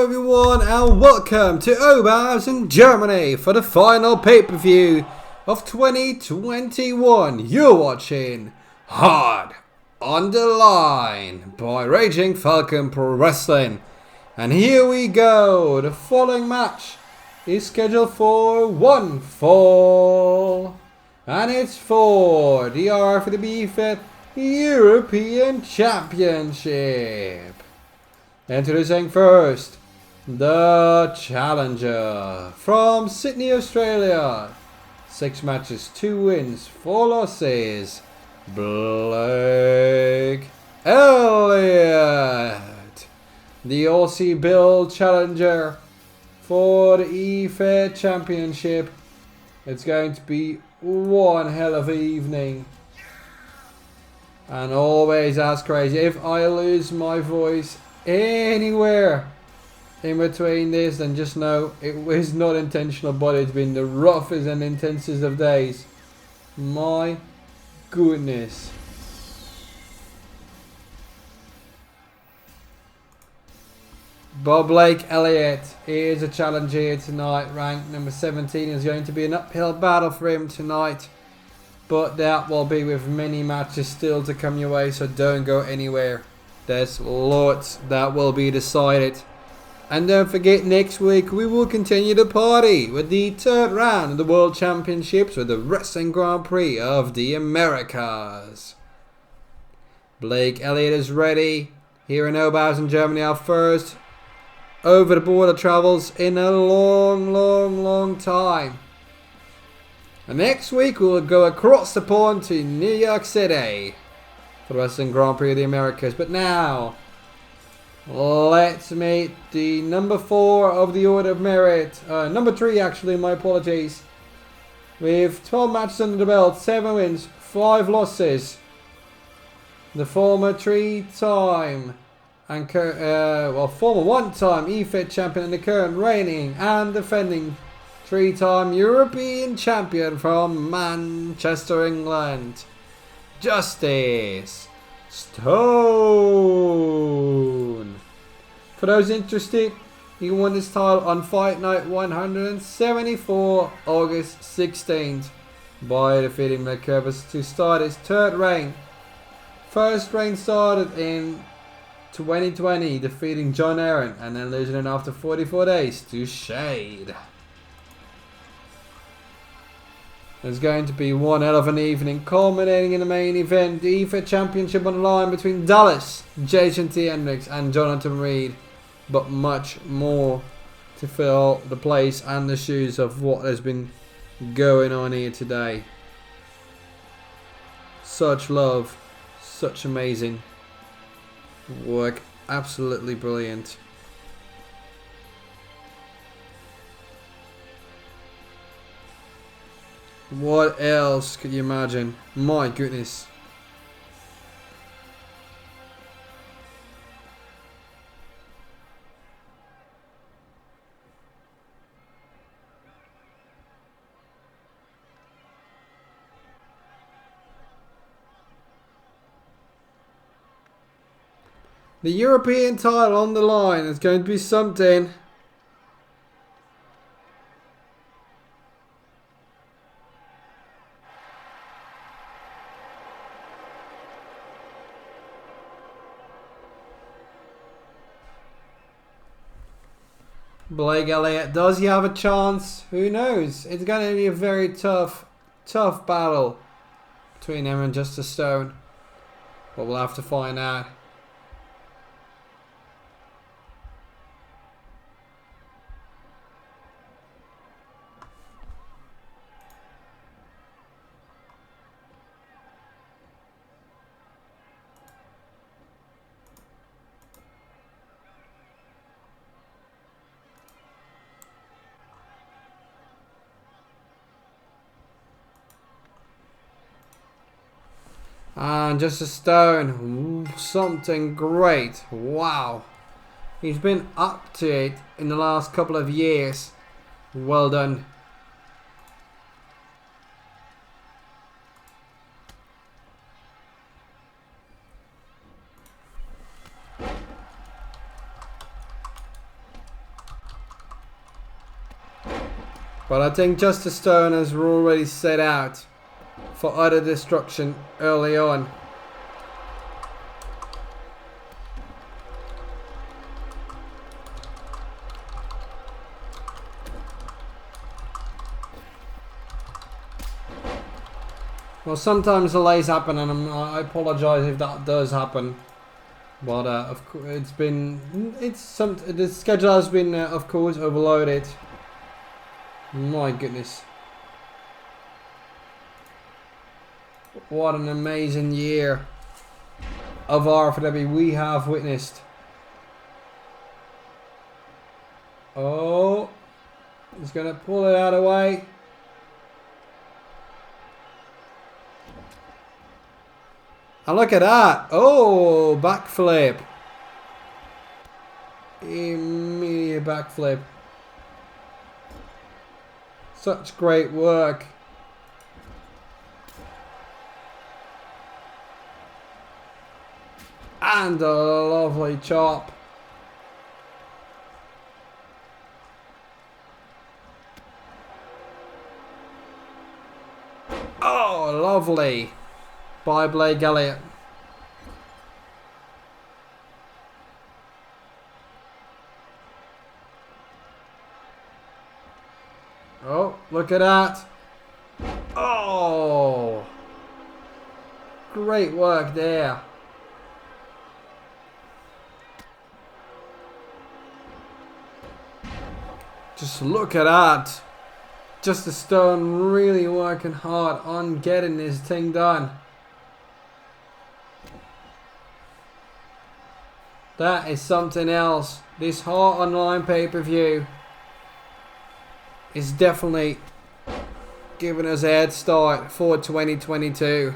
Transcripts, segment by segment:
everyone and welcome to Obers in Germany for the final pay-per-view of 2021. You're watching Hard on the Line by Raging Falcon Pro Wrestling. And here we go. The following match is scheduled for one fall. And it's for the RFPW European Championship. Introducing first, the challenger from Sydney, Australia. 6 matches, 2 wins, 4 losses. BLIGHT Elliot. The Aussie Bill challenger for the EFED Championship. It's going to be one hell of an evening. And always as crazy. If I lose my voice anywhere in between this, then just know it was not intentional, but it's been the roughest and intensest of days. My goodness. BLIGHT Elliot is a challenger here tonight, ranked number 17. Is going to be an uphill battle for him tonight, but that will be with many matches still to come your way, so don't go anywhere. There's lots that will be decided. And don't forget, next week we will continue the party with the 3rd round of the World Championships with the Wrestling Grand Prix of the Americas. BLIGHT Elliot is ready here in Oberhausen, Germany. Our first over the border travels in a long time. And next week we'll go across the pond to New York City for the Wrestling Grand Prix of the Americas. But now, let's meet the number 4 of the order of merit. Number 3 actually, my apologies. With 12 matches under the belt, 7 wins, 5 losses. The former 3-time and former 1-time EFED champion and the current reigning and defending 3-time European champion from Manchester, England, Justice Stone. For those interested, he won this title on Fight Night 174, August 16th, by defeating the Kurvers to start his 3rd reign. First reign started in 2020, defeating Johnathan and then losing it after 44 days to Shade. There's going to be one hell of an evening, culminating in the main event, the EFED Championship on the line between Dallas, Jayshon, Hendrix and Johnathan Reid. But much more to fill the place and the shoes of what has been going on here today. Such love, such amazing work, absolutely brilliant. What else could you imagine? My goodness. The European title on the line is going to be something. BLIGHT Elliot, does he have a chance? Who knows? It's going to be a very tough battle between him and Justice Stone. But we'll have to find out. And Justice Stone, something great. Wow. He's been up to it in the last couple of years. Well done. But I think Justice Stone has already set out for utter destruction early on. Well, sometimes delays happen, and I apologise if that does happen. But of course, the schedule has been, of course, overloaded. My goodness, what an amazing year of RFPW we have witnessed. Oh, he's gonna pull it out of the way. And look at that. Oh, backflip. Immediate backflip. Such great work. And a lovely chop. Oh, lovely. By Elliot. Oh, look at that. Oh, great work there. Just look at that. Justice Stone really working hard on getting this thing done. That is something else. This Heart Online pay-per-view is definitely giving us a head start for 2022.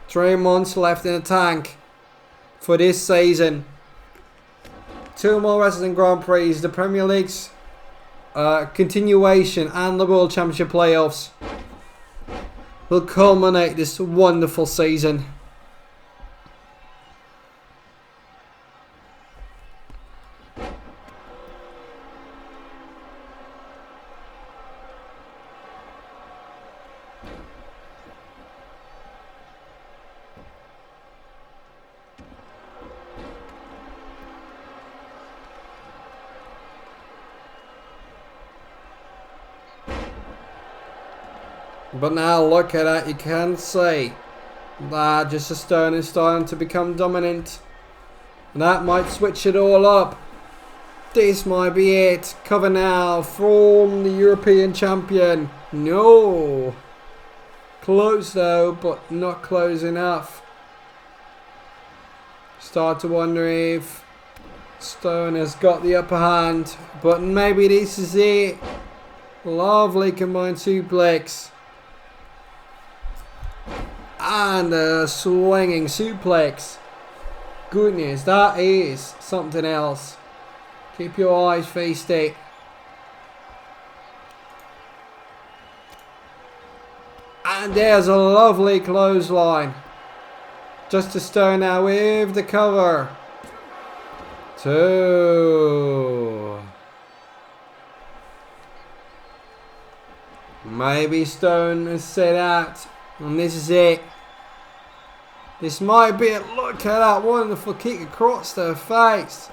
3 months left in the tank for this season. 2 more Wrestling Grand Prix, the Premier League's continuation and the World Championship playoffs will culminate this wonderful season. But now look at that, you can see that Justice Stone is starting to become dominant. And that might switch it all up. This might be it. Cover now from the European champion. No. Close though, but not close enough. Start to wonder if Stone has got the upper hand. But maybe this is it. Lovely combined suplex. And a swinging suplex. Goodness, that is something else. Keep your eyes faced it. And there's a lovely clothesline. Justice Stone now with the cover. 2. Maybe Stone has set out. And this is it. This might be it. Look at that wonderful kick across the face.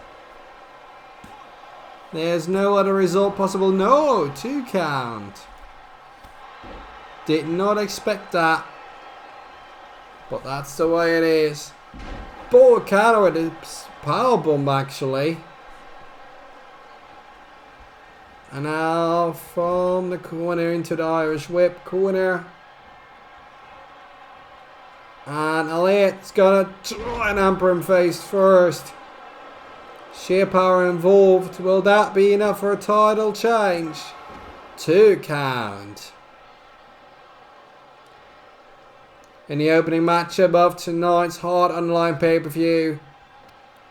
There's no other result possible. No, 2 count. Did not expect that. But that's the way it is. Forward counter with a powerbomb actually. And now from the corner into the Irish whip corner. And Elliot's gonna try and hamper him face first. Sheer power involved. Will that be enough for a title change? 2 count. In the opening matchup of tonight's Heart Online pay-per-view,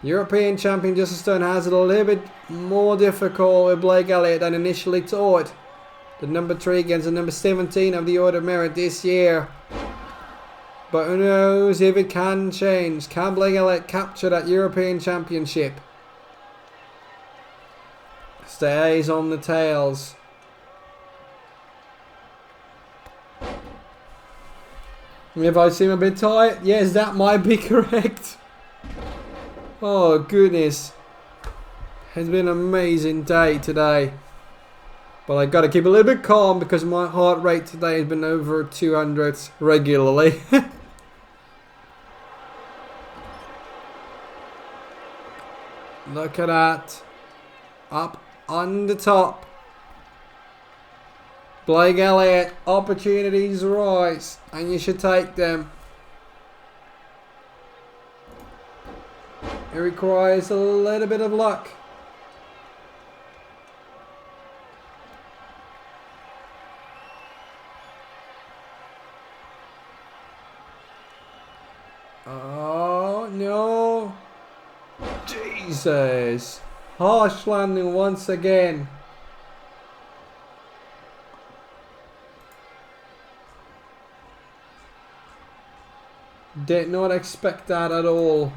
European champion Justice Stone has it a little bit more difficult with Elliot than initially thought. The number 3 against the number 17 of the Order of Merit this year. But who knows if it can change. Can Elliot capture that European Championship? Stays on the tails. If I seem a bit tired, yes, that might be correct. Oh goodness. It's been an amazing day today. But I gotta keep a little bit calm because my heart rate today has been over 200 regularly. Look at that. Up on the top. BLIGHT Elliot, opportunities rise, and you should take them. It requires a little bit of luck. Oh no. Jesus. Harsh landing once again. Did not expect that at all.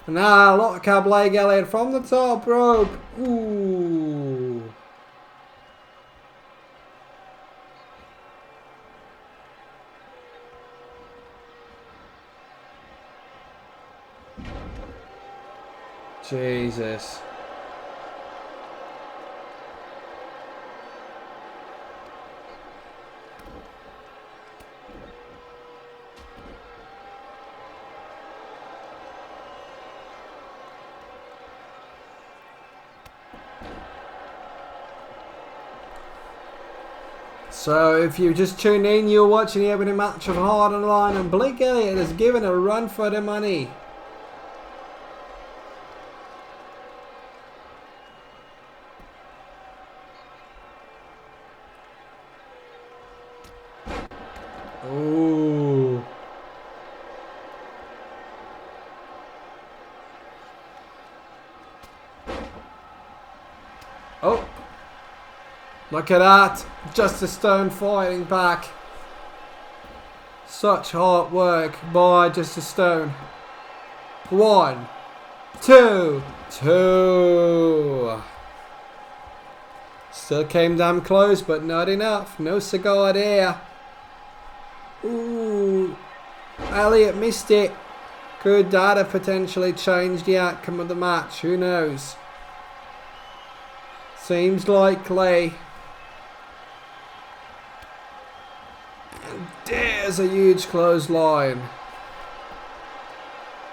Now look at BLIGHT Elliot from the top rope. Ooh. Jesus. So if you just tuned in, you're watching the opening match of Hard and Line, and BLIGHT Elliot is given a run for the money. Ooh. Oh. Look at that. Just a stone fighting back. Such hard work by Just a Stone. 1, 2, 2. Still came damn close, but not enough. No cigar there. Ooh. Elliot missed it. Could that have potentially changed the outcome of the match? Who knows? Seems likely. And there's a huge clothesline.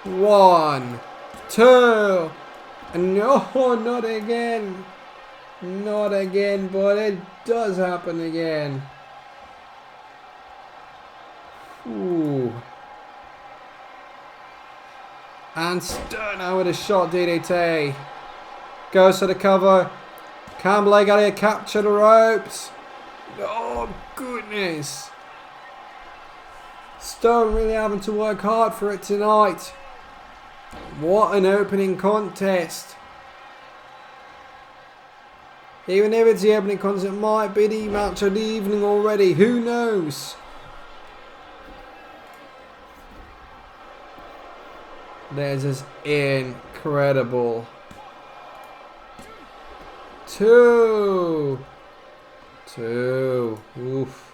1, 2. No, not again. Not again, but it does happen again. Ooh. And Sterno with a shot DDT. Goes to the cover. Can BLIGHT Elliot capture the ropes? Oh goodness. Stone really having to work hard for it tonight. What an opening contest. Even if it's the opening contest, it might be the match of the evening already. Who knows? This is incredible. 2. Oof.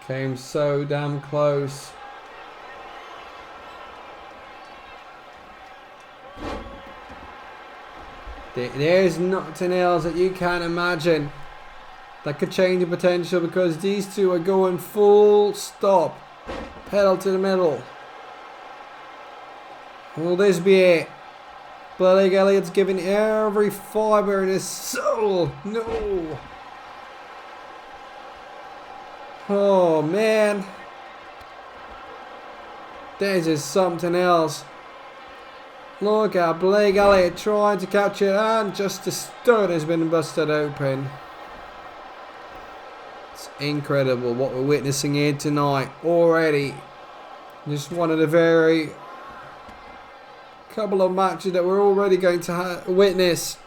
Came so damn close. There's nothing else that you can imagine that could change the potential, because these two are going full stop. Pedal to the middle. Will this be it? BLIGHT Elliot's giving every fibre in his soul. No. Oh man. This is something else. Look at BLIGHT Elliot trying to catch it, and Just a Stone has been busted open. It's incredible what we're witnessing here tonight already. Just one of the very couple of matches that we're already going to witness.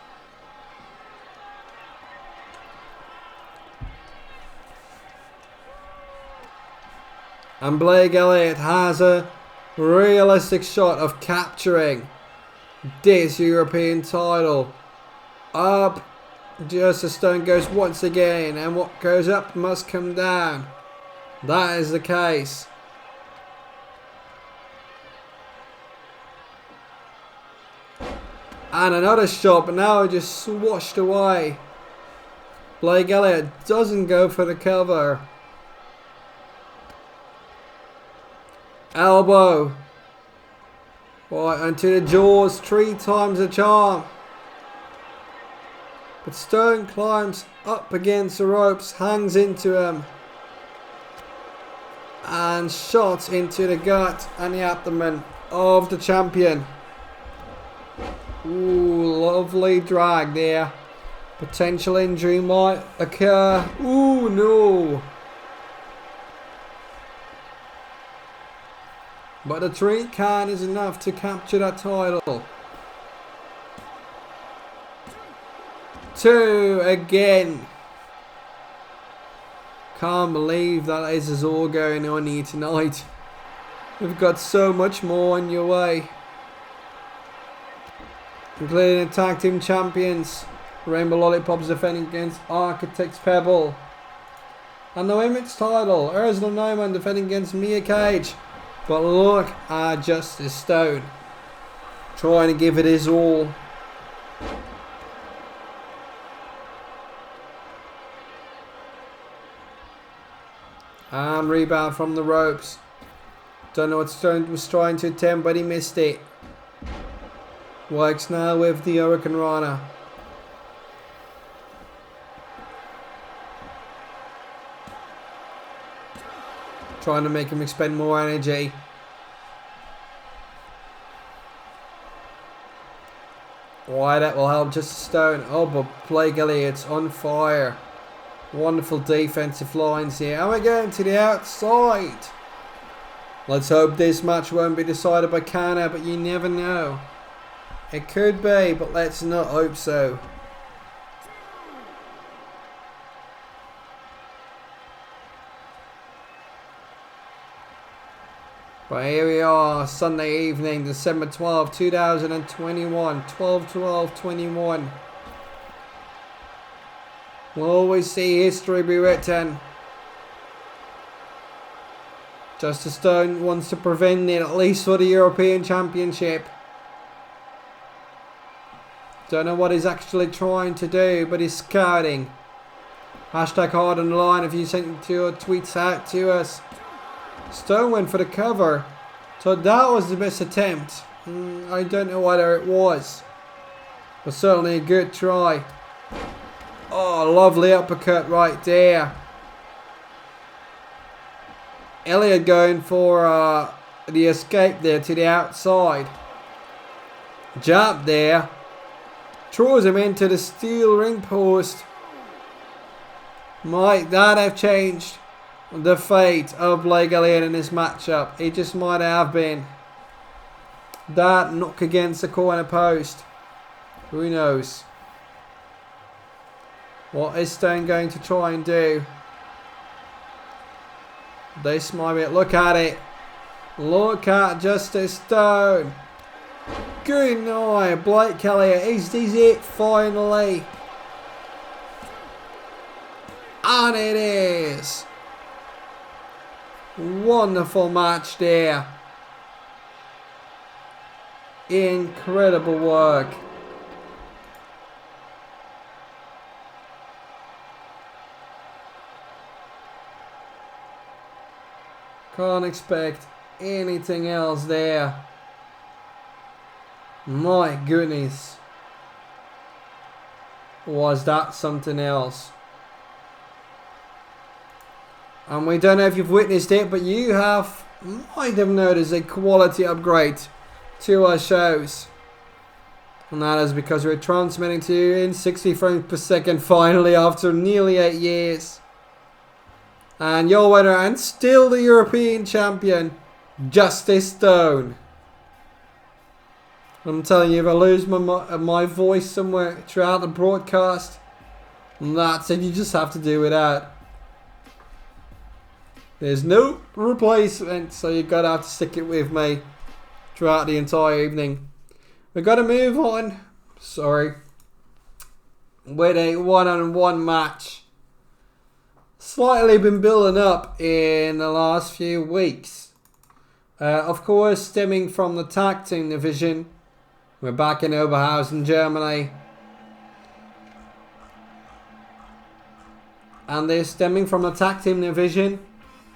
And BLIGHT Elliot has a realistic shot of capturing this European title. Up. Just a Stone goes once again, and what goes up must come down. That is the case. And another shot, but now it just swashed away. Blake Elliot doesn't go for the cover. Elbow. Right, onto the jaws, 3 times the charm. But Stone climbs up against the ropes, hangs into him. And shot into the gut and the abdomen of the champion. Ooh, lovely drag there. Potential injury might occur. Ooh, no. But the 3 count is enough to capture that title. 2 again. Can't believe that this is all going on here tonight. We've got so much more on your way. Including the tag team champions. Rainbow Lollypops defending against Architects Pebble. And the women's title. Ursula Neumann defending against Miya Kage. But look at Justice Stone. Trying to give it his all. And rebound from the ropes. Don't know what Stone was trying to attempt, but he missed it. Works now with the Hurricane Rana. Trying to make him expend more energy. Why, that will help just Stone. Oh, but Blake Elliott's on fire. Wonderful defensive lines here. And we're going to the outside. Let's hope this match won't be decided by Kana, but you never know. It could be, but let's not hope so. But here we are, Sunday evening, December 12, 2021, 12/12/21. We'll always see history be written. Justice Stone wants to prevent it, at least for the European Championship. Don't know what he's actually trying to do, but he's scouting. Hashtag hard on the line if you sent your tweets out to us. Stone went for the cover. So that was the best attempt. I don't know whether it was. But certainly a good try. Oh, lovely uppercut right there. Elliot going for the escape there to the outside. Jab there. Throws him into the steel ring post. Might that have changed the fate of Blake Elliot in this matchup? It just might have been. That knock against the corner post. Who knows? What is Stone going to try and do? This might be it. Look at it. Look at Justice Stone. Good night, Blake Elliot. Is this it finally? And it is. Wonderful match there. Incredible work. Can't expect anything else there. My goodness. Was that something else? And we don't know if you've witnessed it, but you might have noticed a quality upgrade to our shows. And that is because we're transmitting to you in 60 frames per second finally after nearly 8 years. And your winner and still the European champion, Justice Stone. I'm telling you, if I lose my voice somewhere throughout the broadcast, that's it, you just have to do without. There's no replacement, so you've got to have to stick it with me throughout the entire evening. We've got to move on, with a one-on-one match. slightly been building up in the last few weeks. Of course, stemming from the tag team division. We're back in Oberhausen, Germany. And they're stemming from the tag team division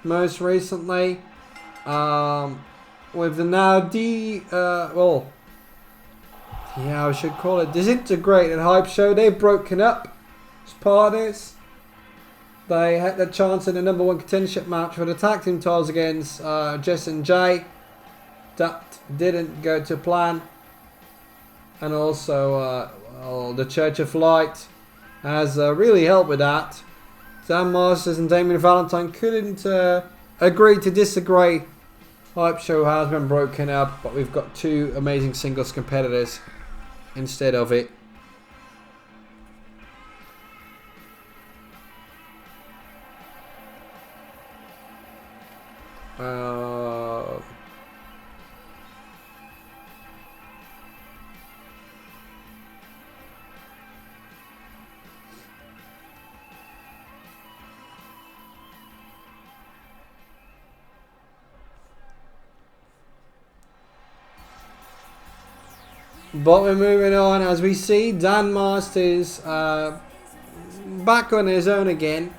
most recently. With the now I should call it disintegrated hype show. They've broken up as partners. They had the chance in the number 1 contendership match for the tag team titles against Jess and Jay. That didn't go to plan. And also the Church of Light has really helped with that. Dan Masters and Damian Valentine couldn't agree to disagree. Hype show has been broken up, but we've got 2 amazing singles competitors instead of it. But we're moving on as we see Dan Masters back on his own again.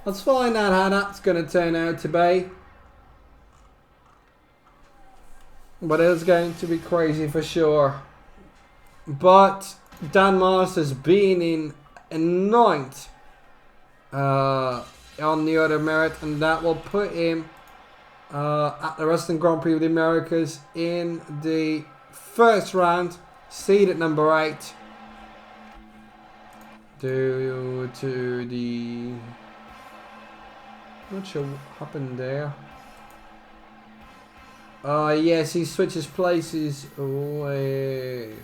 Let's find out how that's going to turn out to be. But it's going to be crazy for sure. But Dan Masters being in 9th on the other merit, and that will put him at the Wrestling Grand Prix of the Americas in the first round. Seed at number 8. Due to the... Not sure what happened there. Yes, he switches places with...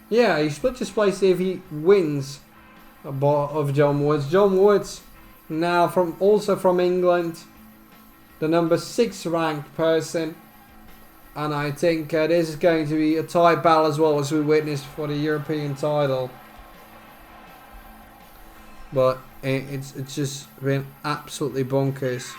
Yeah, he switches places if he wins of John Woods. John Woods, now also from England. The number 6 ranked person. And I think this is going to be a tight battle as well as we witnessed for the European title. But it's just been absolutely bonkers.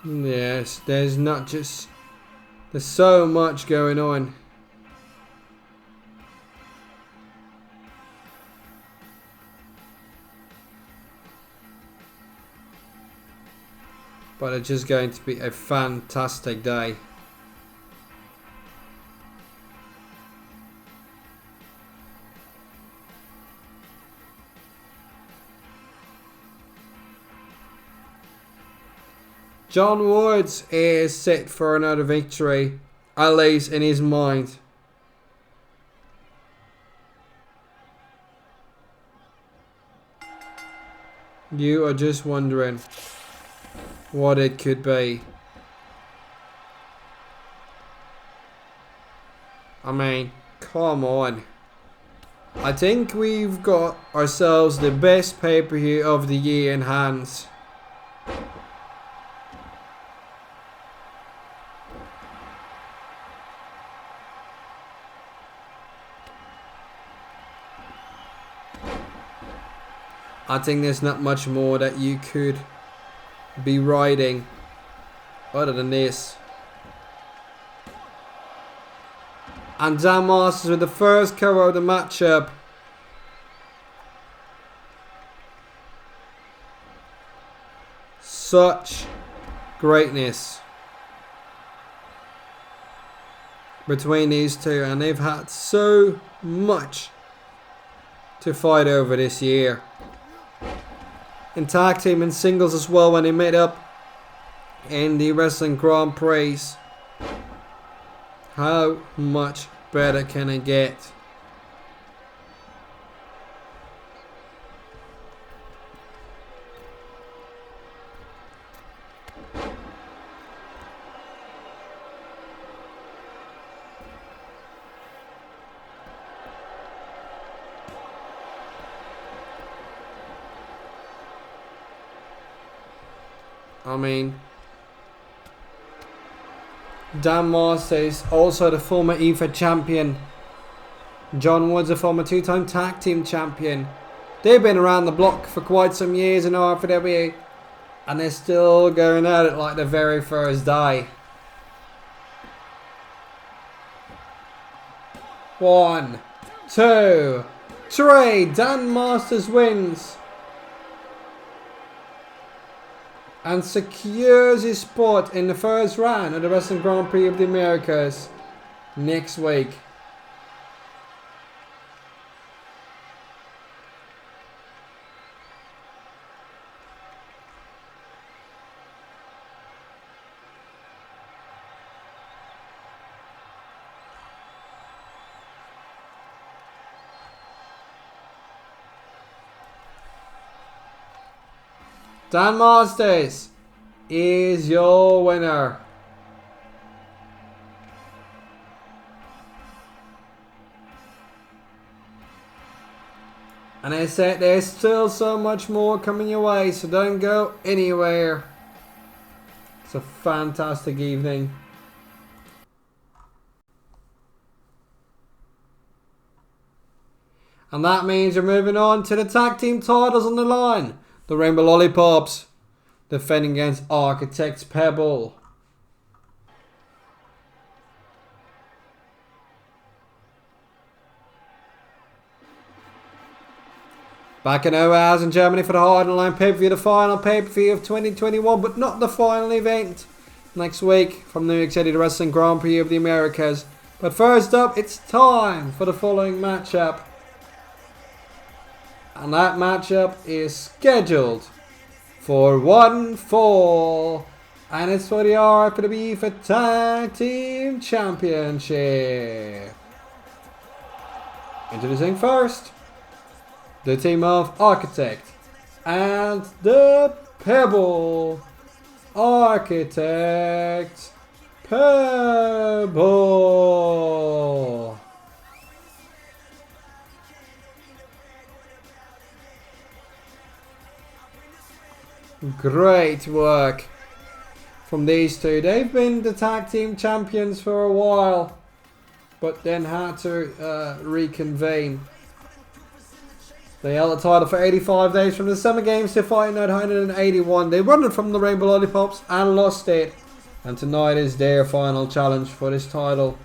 Yes, there's so much going on. But it's just going to be a fantastic day. John Woods is set for another victory, at least in his mind. You are just wondering what it could be. I mean, come on. I think we've got ourselves the best pay-per-view of the year in hands. I think there's not much more that you could be riding other than this. And Dan Masters with the first cover of the matchup. Such greatness between these two, and they've had so much to fight over this year. In tag team and singles as well, when they met up in the Wrestling Grand Prix. How much better can it get? I mean, Dan Masters, also the former EFA champion. John Woods, a former 2-time tag team champion. They've been around the block for quite some years in RFPW, and they're still going at it like the very first day. 1, 2, 3. Dan Masters wins and secures his spot in the first round of the Wrestling Grand Prix of the Americas next week. Dan Masters is your winner. And I said there's still so much more coming your way, so don't go anywhere. It's a fantastic evening. And that means we're moving on to the tag team titles on the line. The Rainbow Lollypops defending against Architects Pebble. Back in Oaz in Germany for the Hard Line pay-per-view, the final pay-per-view of 2021, but not the final event. Next week from New York City, the Wrestling Grand Prix of the Americas. But first up, it's time for the following matchup. And that matchup is scheduled for 1 fall. And it's for the RFPW for Tag Team Championship. Introducing first, the team of Architect and the Pebble. Architect Pebble. Great work from these two. They've been the tag team champions for a while, but then had to reconvene. They held the title for 85 days from the Summer Games to fighting at 181. They won it from the Rainbow Lollypops and lost it. And tonight is their final challenge for this title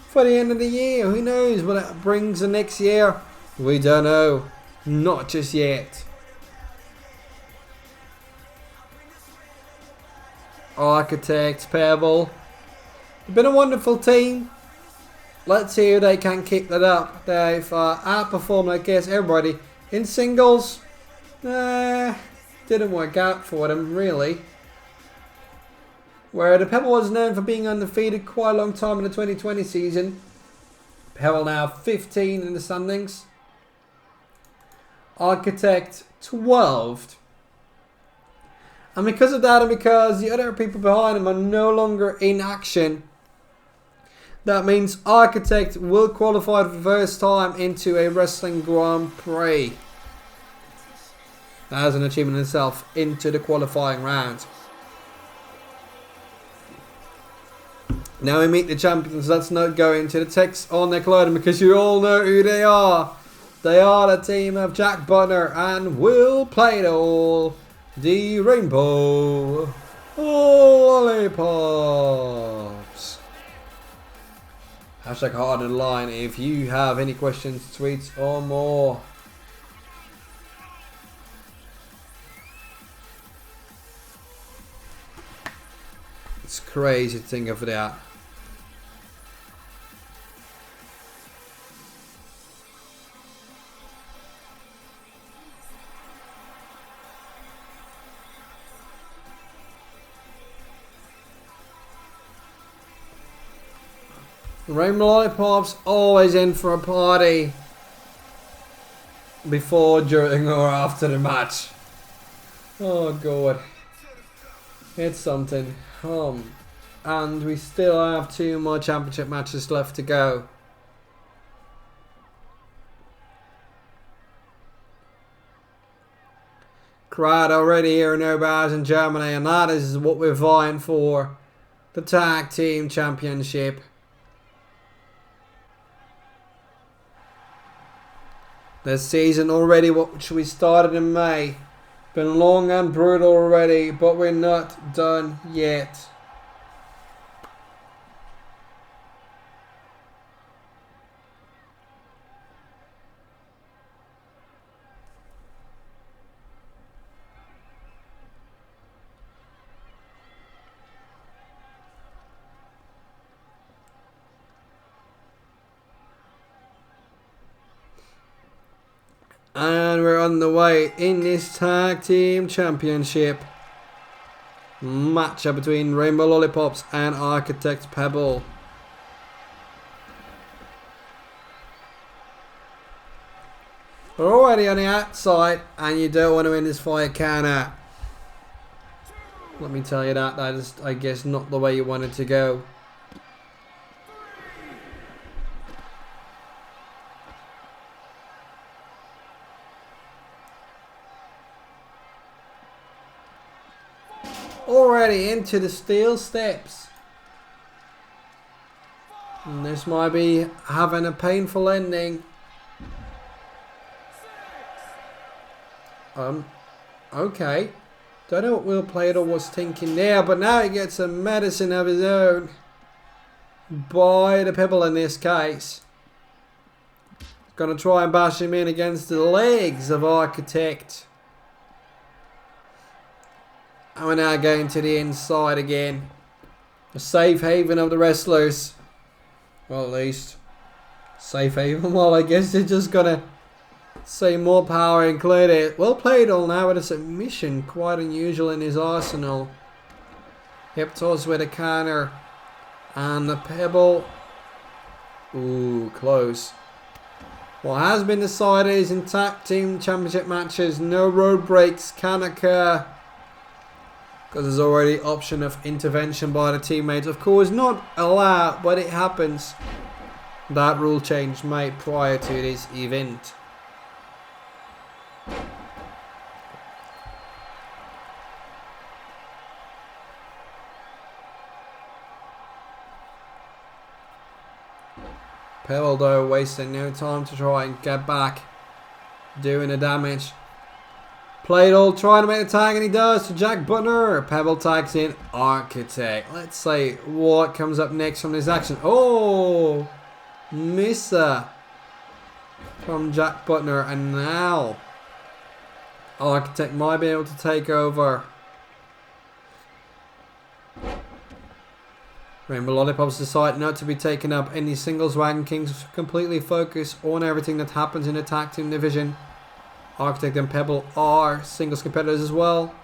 for the end of the year. Who knows what it brings the next year? We don't know. Not just yet. Architects Pebble. They've been a wonderful team. Let's see if they can keep that up. They've outperformed, I guess, everybody in singles. Didn't work out for them really. Where the Pebble was known for being undefeated quite a long time in the 2020 season. Pebble now 15 in the standings. Architect 12. And because of that, and because the other people behind him are no longer in action, that means Architect will qualify for the first time into a Wrestling Grand Prix. That is an achievement in itself, into the qualifying round. Now we meet the champions. Let's not go into the text on their clothing because you all know who they are. They are the team of Jack Butler and Will Playdall. The Rainbow Lollypops. Hashtag hard in line if you have any questions, tweets or more. It's crazy to think of that. Rainbow Lollypops always in for a party before, during or after the match. Oh god. It's something. And we still have 2 more championship matches left to go. Crowd already here in Urbaz in Germany, and that is what we're vying for. The Tag Team Championship. This season already, which we started in May, been long and brutal already, but we're not done yet. And we're on the way in this Tag Team Championship matchup between Rainbow Lollypops and Architect Pebble. We're already on the outside, and you don't want to win this fight, can you? Let me tell you that is, I guess, not the way you want it to go. Already into the steel steps. And this might be having a painful ending. Okay. Don't know what Will Plater was thinking there, but now he gets a medicine of his own. By the Pebble in this case. Gonna try and bash him in against the legs of Architect. And we're now going to the inside again. A safe haven of the wrestlers. Well, at least. Safe haven. Well, I guess they're just going to say more power included. Well played all now with a submission. Quite unusual in his arsenal. Hip toss with a counter. And the Pebble. Ooh, close. What has been decided is in Tag Team Championship matches, no road breaks can occur. Because there's already option of intervention by the teammates. Of course, not allowed, but it happens. That rule change made prior to this event. Pebble, though, wasting no time to try and get back. Doing the damage. Played all, trying to make the tag, and he does to Jack Butner. Pebble tags in Architect. Let's see what comes up next from this action. Oh, misser from Jack Butner, and now Architect might be able to take over. Rainbow Lollypops decide not to be taken up any singles rankings, completely focus on everything that happens in the tag team division. Architect and Pebble are singles competitors as well.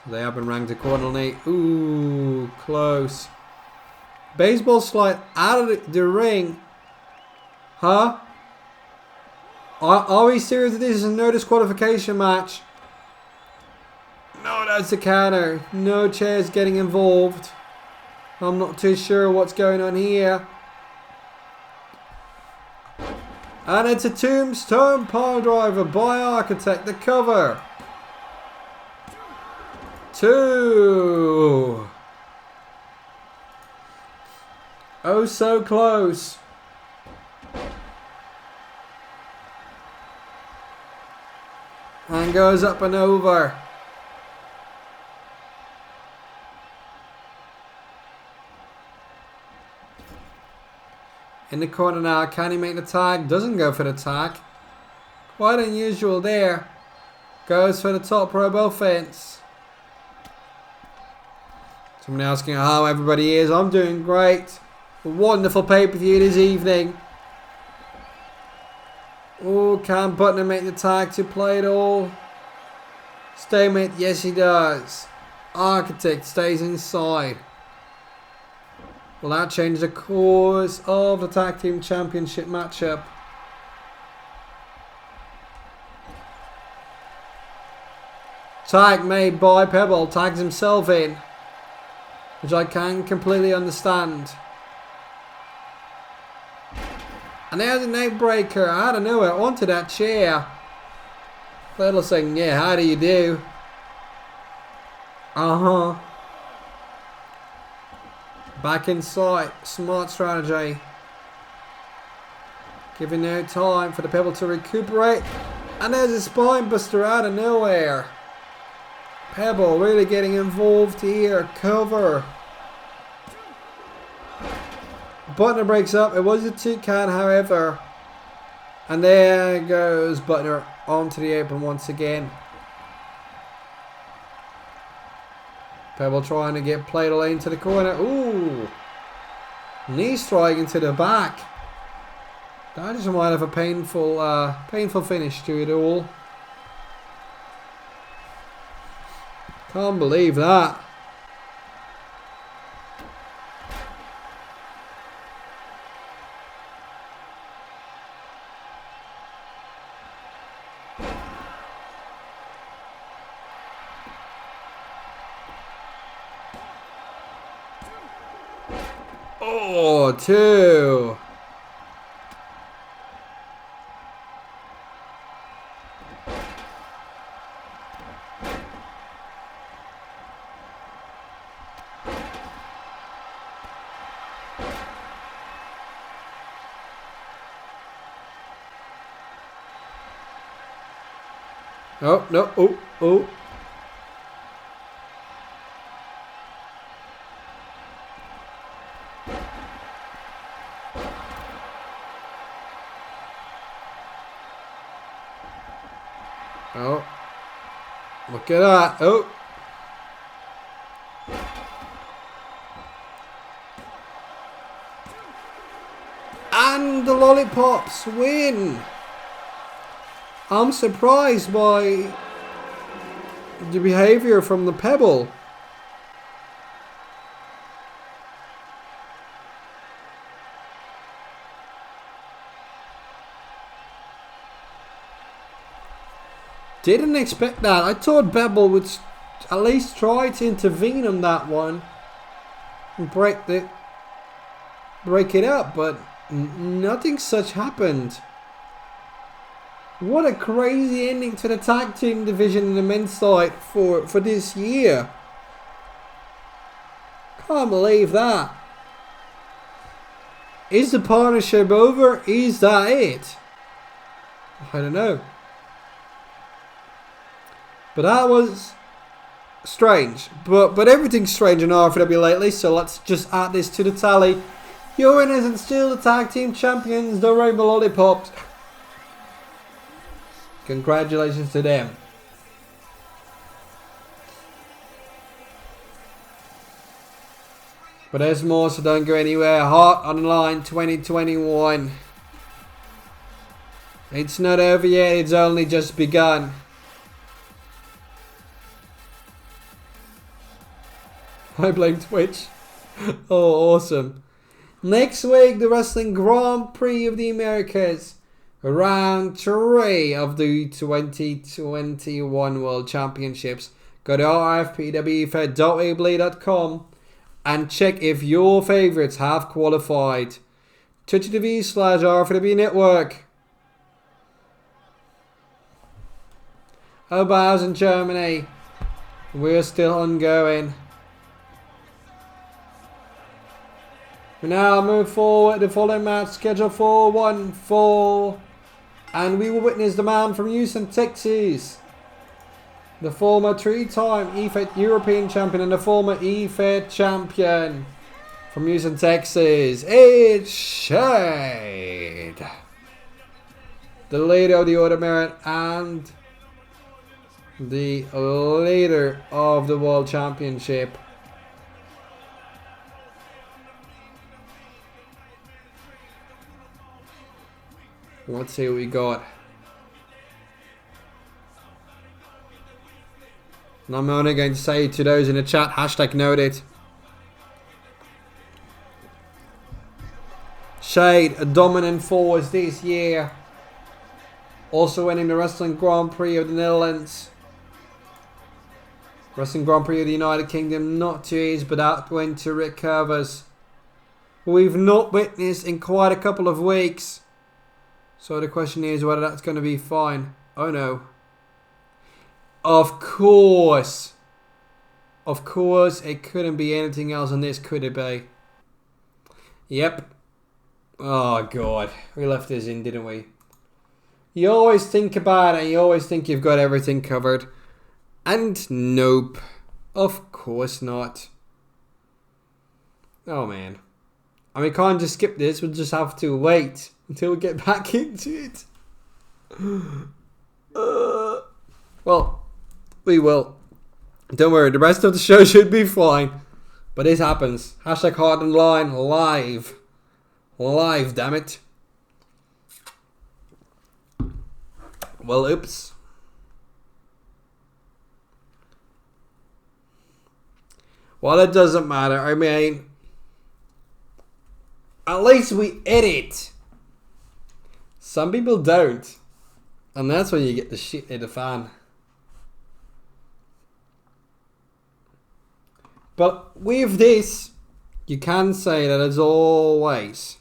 They have been ranked accordingly. Ooh, close. Baseball slide out of the ring. Huh? Are we serious that this is a no disqualification match? No, that's a counter. No chairs getting involved. I'm not too sure what's going on here. And it's a tombstone pile driver by Architect. The cover. 2. Oh, so close. And goes up and over. In the corner now, can he make the tag? Doesn't go for the tag. Quite unusual there. Goes for the top rope fence. Someone asking how everybody is. I'm doing great. A wonderful pay-per-view this evening. Oh, can Butner make the tag to play it all? Stalemate, yes he does. Architect stays inside. Will that change the course of the Tag Team Championship matchup? Tag made by Pebble. Tags himself in. Which I can completely understand. And there's a neck breaker out of nowhere onto that chair. Little saying, yeah, how do you do? Back inside. Smart strategy. Giving no time for the Pebble to recuperate. And there's a spine buster out of nowhere. Pebble really getting involved here. Cover. Butner breaks up. It was a 2-count, however. And there goes Butner onto the apron once again. Pebble trying to get played away into the corner. Ooh. Knee strike into the back. That just might have a painful finish to it all. Can't believe that. Oh, 2. Oh, no. Oh. Oh. Look at that. Oh. And the Lollypops win. I'm surprised by the behavior from the Pebble. Didn't expect that. I thought Pebble would at least try to intervene on that one and break it up, but nothing such happened. What a crazy ending to the tag team division in the men's side for this year. Can't believe that. Is the partnership over? Is that it? I don't know. But that was strange. But everything's strange in RFPW lately, so let's just add this to the tally. Your winners and still the tag team champions, the Rainbow Lollypops. Congratulations to them. But there's more, so don't go anywhere. Heart on the Line 2021. It's not over yet, it's only just begun. I blame Twitch. Oh, awesome. Next week, the Wrestling Grand Prix of the Americas. Round 3 of the 2021 World Championships. Go to rfpw.weebly.com and check if your favourites have qualified. Twitch.tv/RFPW Network. Oberhausen in Germany. We're still ongoing. We now move forward. The following match scheduled for 1-4. And we will witness the man from Houston, Texas. The former 3-time EFED European champion and the former EFED champion from Houston, Texas. It's Shade. The leader of the Order of Merit and the leader of the World Championship. Let's see what we got. And I'm only going to say to those in the chat, hashtag noted. Shade, a dominant force this year. Also winning the Wrestling Grand Prix of the Netherlands. Wrestling Grand Prix of the United Kingdom, not to his, but that went to Rick Kurvers, who we've not witnessed in quite a couple of weeks. So the question is whether that's going to be fine. Oh no. Of course. Of course, it couldn't be anything else on this, could it be? Yep. Oh, God. We left this in, didn't we? You always think about it, and you always think you've got everything covered. And nope. Of course not. Oh, man. And we can't just skip this. We'll just have to wait until we get back into it. Well, we will. Don't worry, the rest of the show should be fine. But this happens. Hashtag hard and line live. Live, damn it. Well, oops. Well, it doesn't matter. I mean, at least we edit. Some people don't. And that's when you get the shit in the fan. But with this, you can say that as always.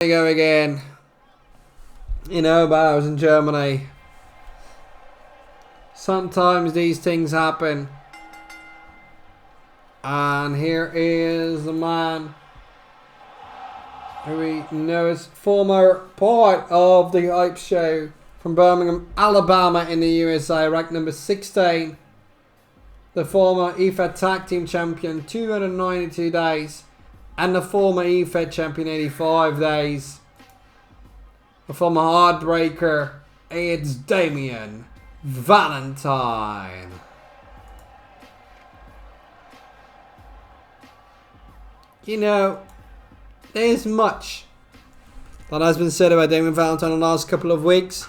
There we go again. You know, but I was in Germany. Sometimes these things happen. And here is the man who we know is former part of the Hype Show from Birmingham, Alabama in the USA, ranked number 16. The former EFED Tag Team Champion, 292 days. And the former EFED Champion, 85 days. The former Heartbreaker, it's Damian Valentine. You know, there's much that has been said about Damian Valentine in the last couple of weeks.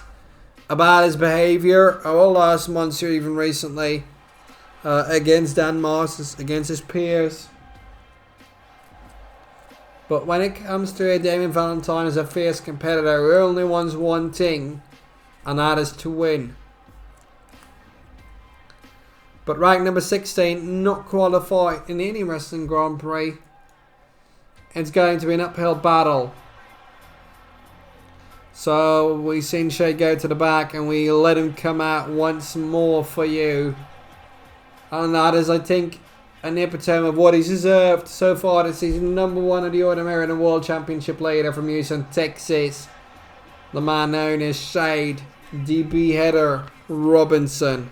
About his behaviour, or last month or even recently. Against Dan Masters, against his peers. But when it comes to it, Damian Valentine is a fierce competitor who only wants one thing, and that is to win. But ranked number 16, not qualified in any wrestling Grand Prix. It's going to be an uphill battle. So we've seen Shay go to the back and we let him come out once more for you. And that is, I think, an epitome of what he's deserved so far this season. Number 1 of the All-American World Championship leader from Houston, Texas. The man known as Shade DB Header Robinson.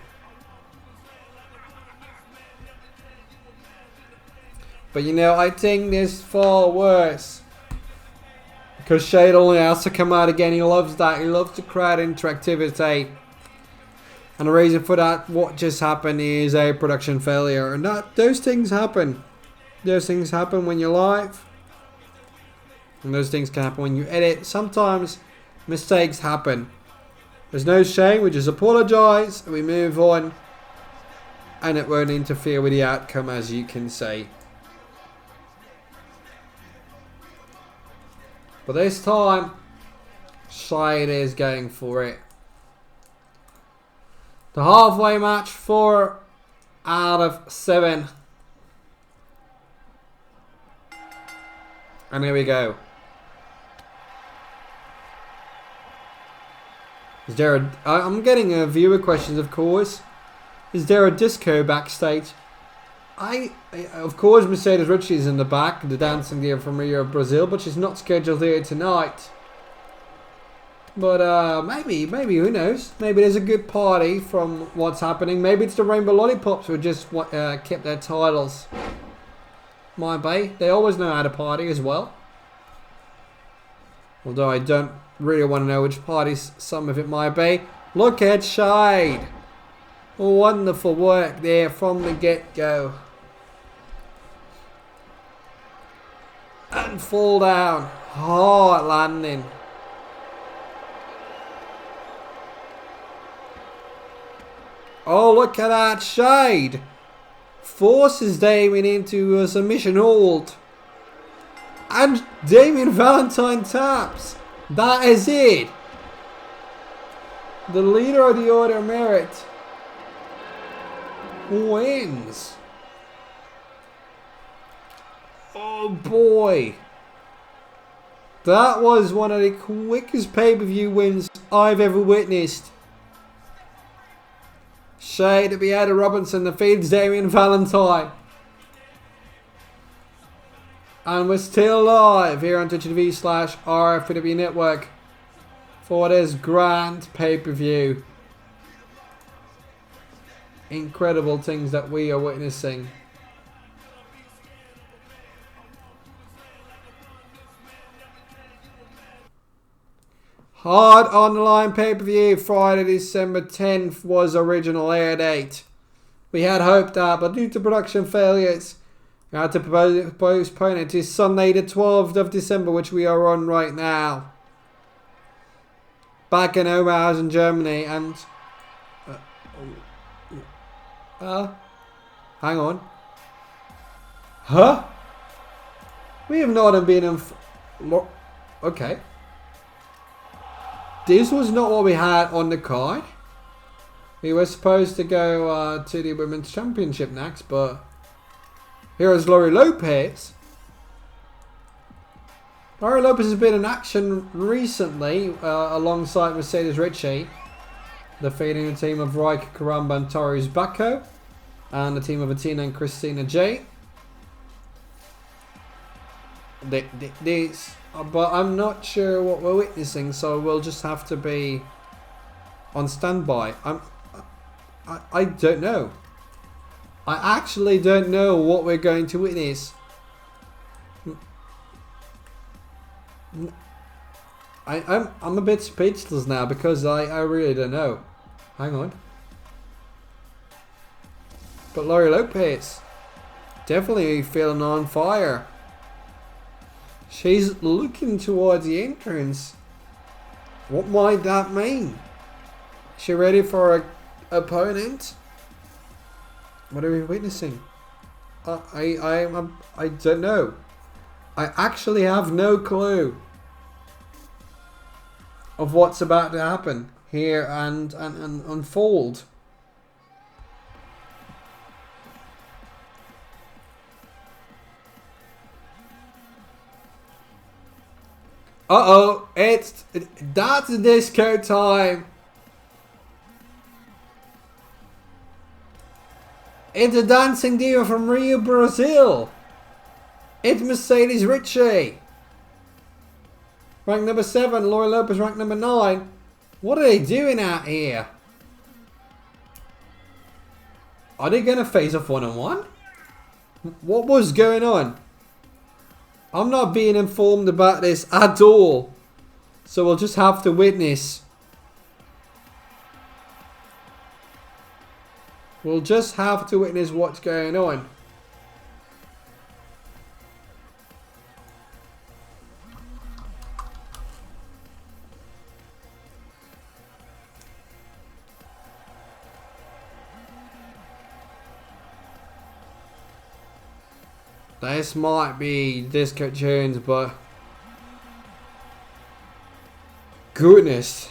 But you know, I think there's far worse. Because Shade only has to come out again. He loves that. He loves the crowd interactivity. And the reason for that, what just happened, is a production failure. And those things happen. Those things happen when you're live. And those things can happen when you edit. Sometimes mistakes happen. There's no shame. We just apologise and we move on. And it won't interfere with the outcome, as you can see. But this time, Shade is going for it. The halfway match, 4 out of 7. And here we go. Is there a... I'm getting a viewer questions, of course. Is there a disco backstage? Of course, Mercedes Ricci is in the back, the dancing gear from Rio, Brazil, but she's not scheduled here tonight. But maybe, who knows? Maybe there's a good party from what's happening. Maybe it's the Rainbow Lollypops who just kept their titles. Might be. They always know how to party as well. Although I don't really want to know which parties some of it might be. Look at Shade. Wonderful work there from the get-go. And fall down. Hard landing. Oh, look at that. Shade forces Damian into a submission hold. And Damian Valentine taps. That is it. The leader of the Order of Merit wins. Oh boy. That was one of the quickest pay-per-view wins I've ever witnessed. Shade to Beata Robinson defeats Damian Valentine. And we're still live here on Twitch TV / RFPW Network for this grand pay-per-view. Incredible things that we are witnessing. Hard on the line pay-per-view, Friday, December 10th was original air date. We had hoped that, but due to production failures, we had to postpone it to Sunday the 12th of December, which we are on right now. Back in Oberhausen, Germany, and... hang on. Huh? We have not been in... Okay. This was not what we had on the card. We were supposed to go to the Women's Championship next, but here is Lopez. Lopez has been in action recently alongside Mercedes Ricci, defeating the team of Reid, Karamba and Torres Bacco, and the team of Atina and Christina J. But I'm not sure what we're witnessing, so we'll just have to be on standby. I don't know. I actually don't know what we're going to witness. I'm a bit speechless now because I really don't know. Hang on. But Lopez definitely feeling on fire. She's looking towards the entrance. What might that mean? Is she ready for an opponent? What are we witnessing? I don't know. I actually have no clue of what's about to happen here and unfold. Uh-oh, that's disco time. It's a dancing diva from Rio, Brazil. It's Mercedes Ricci. Rank number 7, Lopez rank number 9. What are they doing out here? Are they going to face off one-on-one? What was going on? I'm not being informed about this at all. So we'll just have to witness. We'll just have to witness what's going on. This might be Disco Tunes, but goodness.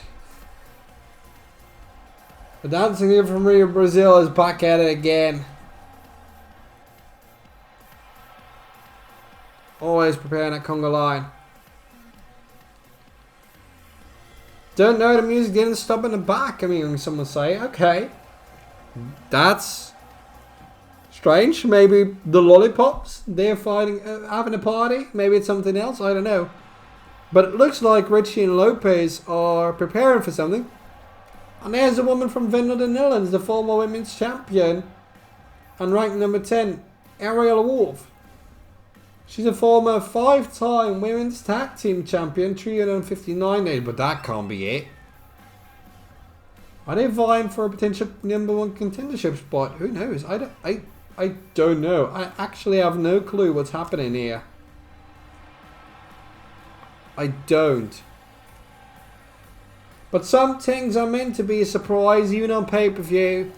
The dancing here from Rio, Brazil is back at it again. Always preparing at conga line. Don't know, the music didn't stop in the back. I mean, someone say, okay, that's strange. Maybe the Lollypops, they're fighting, having a party. Maybe it's something else, I don't know. But it looks like Ricci and Lopez are preparing for something. And there's a woman from Venlo, the Netherlands, the former women's champion and ranked number 10, Ariel Wolf. She's a former 5-time women's tag team champion, 359 days, but that can't be it. Are they vying for a potential #1 contendership spot? Who knows? I don't know. I actually have no clue what's happening here. I don't. But some things are meant to be a surprise, even on pay-per-view.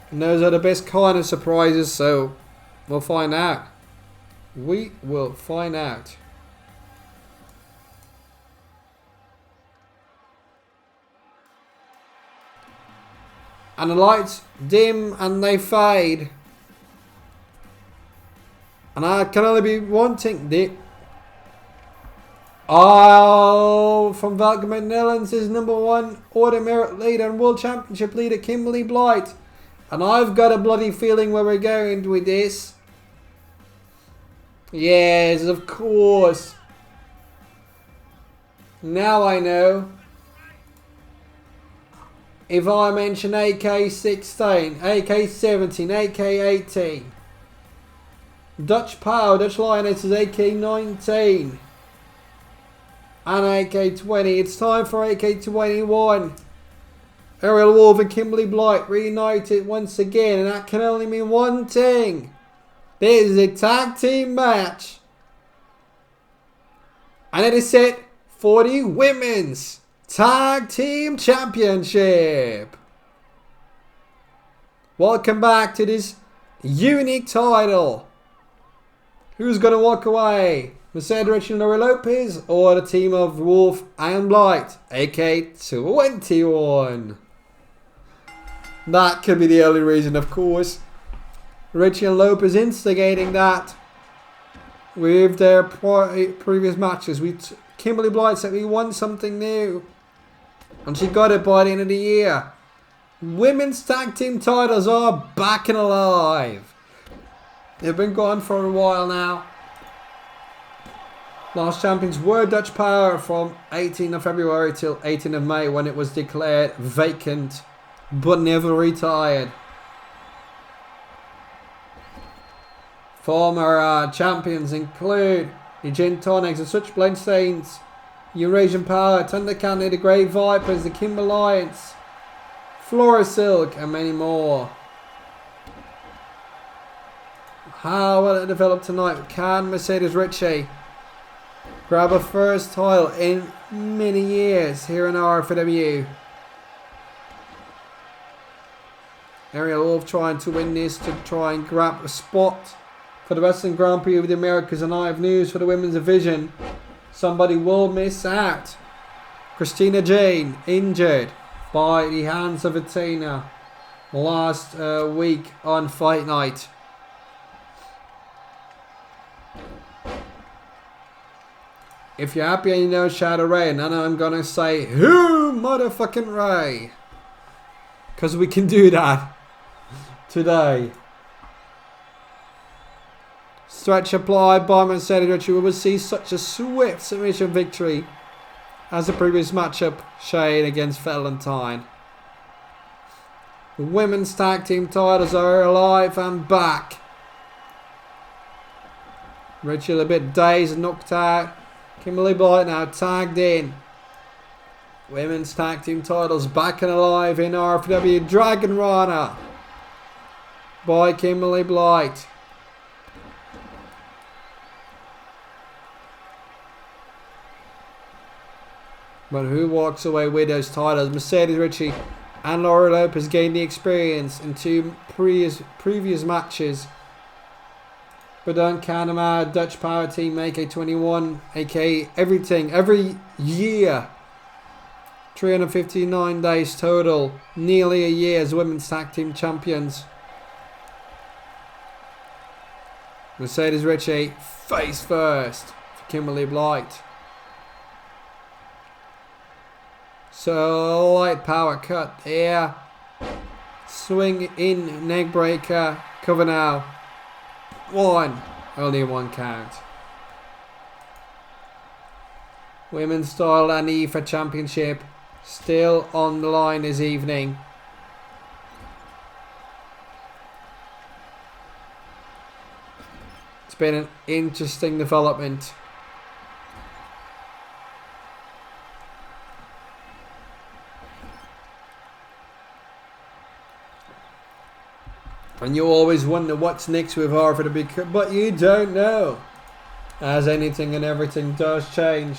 And those are the best kind of surprises, so we'll find out. We will find out. And the lights dim and they fade. And I can only be one thing. From Valentine, Netherlands is #1 order merit leader and world championship leader Kimberley BLIGHT. And I've got a bloody feeling where we're going with this. Yes, of course. Now I know. If I mention AK-16, AK-17, AK-18, Dutch Power, Dutch Lioness is AK-19 and AK-20, it's time for AK-21. Ariel Wolf and Kimberley BLIGHT reunited once again, and that can only mean one thing. This is a tag team match. And it is set for the Women's Tag Team Championship. Welcome back to this unique title. Who's going to walk away? Mercedes and Lopez or the team of Wolf and BLIGHT? AK-21. That could be the only reason, of course. Ricci and Lopez instigating that with their previous matches. Kimberley BLIGHT said we won something new. And she got it by the end of the year. Women's tag team titles are back and alive. They've been gone for a while now. Last champions were Dutch Power from 18th of February till 18th of May when it was declared vacant but never retired. Former champions include the Gin Tonics, the Switchblade Saints, Eurasian Power, Thunder County, the Grey Vipers, the KIMBERLEY, Flora Silk, and many more. How will it develop tonight? Can Mercedes Ricci grab a first title in many years here in RFPW? Ariel Wolf trying to win this to try and grab a spot for the Wrestling Grand Prix of the Americas, and I have news for the women's division. Somebody will miss out. Christina Jane injured by the hands of Athena last week on Fight Night. If you're happy and you know Shadow Ray, and I'm gonna say who motherfucking Ray, because we can do that today. Stretch applied by Mercedes Ricci. We will see such a swift submission victory as the previous matchup shade against Valentine. The women's tag team titles are alive and back. Ricci a bit dazed and knocked out. Kimberley BLIGHT now tagged in. Women's tag team titles back and alive in RFPW. Dragon Rana by Kimberley BLIGHT. But who walks away with those titles? Mercedes Ricci and Laura Lopez gained the experience in two previous matches. But don't count them out. Dutch Power Team, AK21, aka everything, every year. 359 days total. Nearly a year as Women's Tag Team Champions. Mercedes Ricci, face first for Kimberley BLIGHT. So, light power cut there. Swing in, neck breaker. Cover now. One. Only one count. Women's style and EFA Championship still on the line this evening. It's been an interesting development. And you always wonder what's next with RFPW, but you don't know. As anything and everything does change.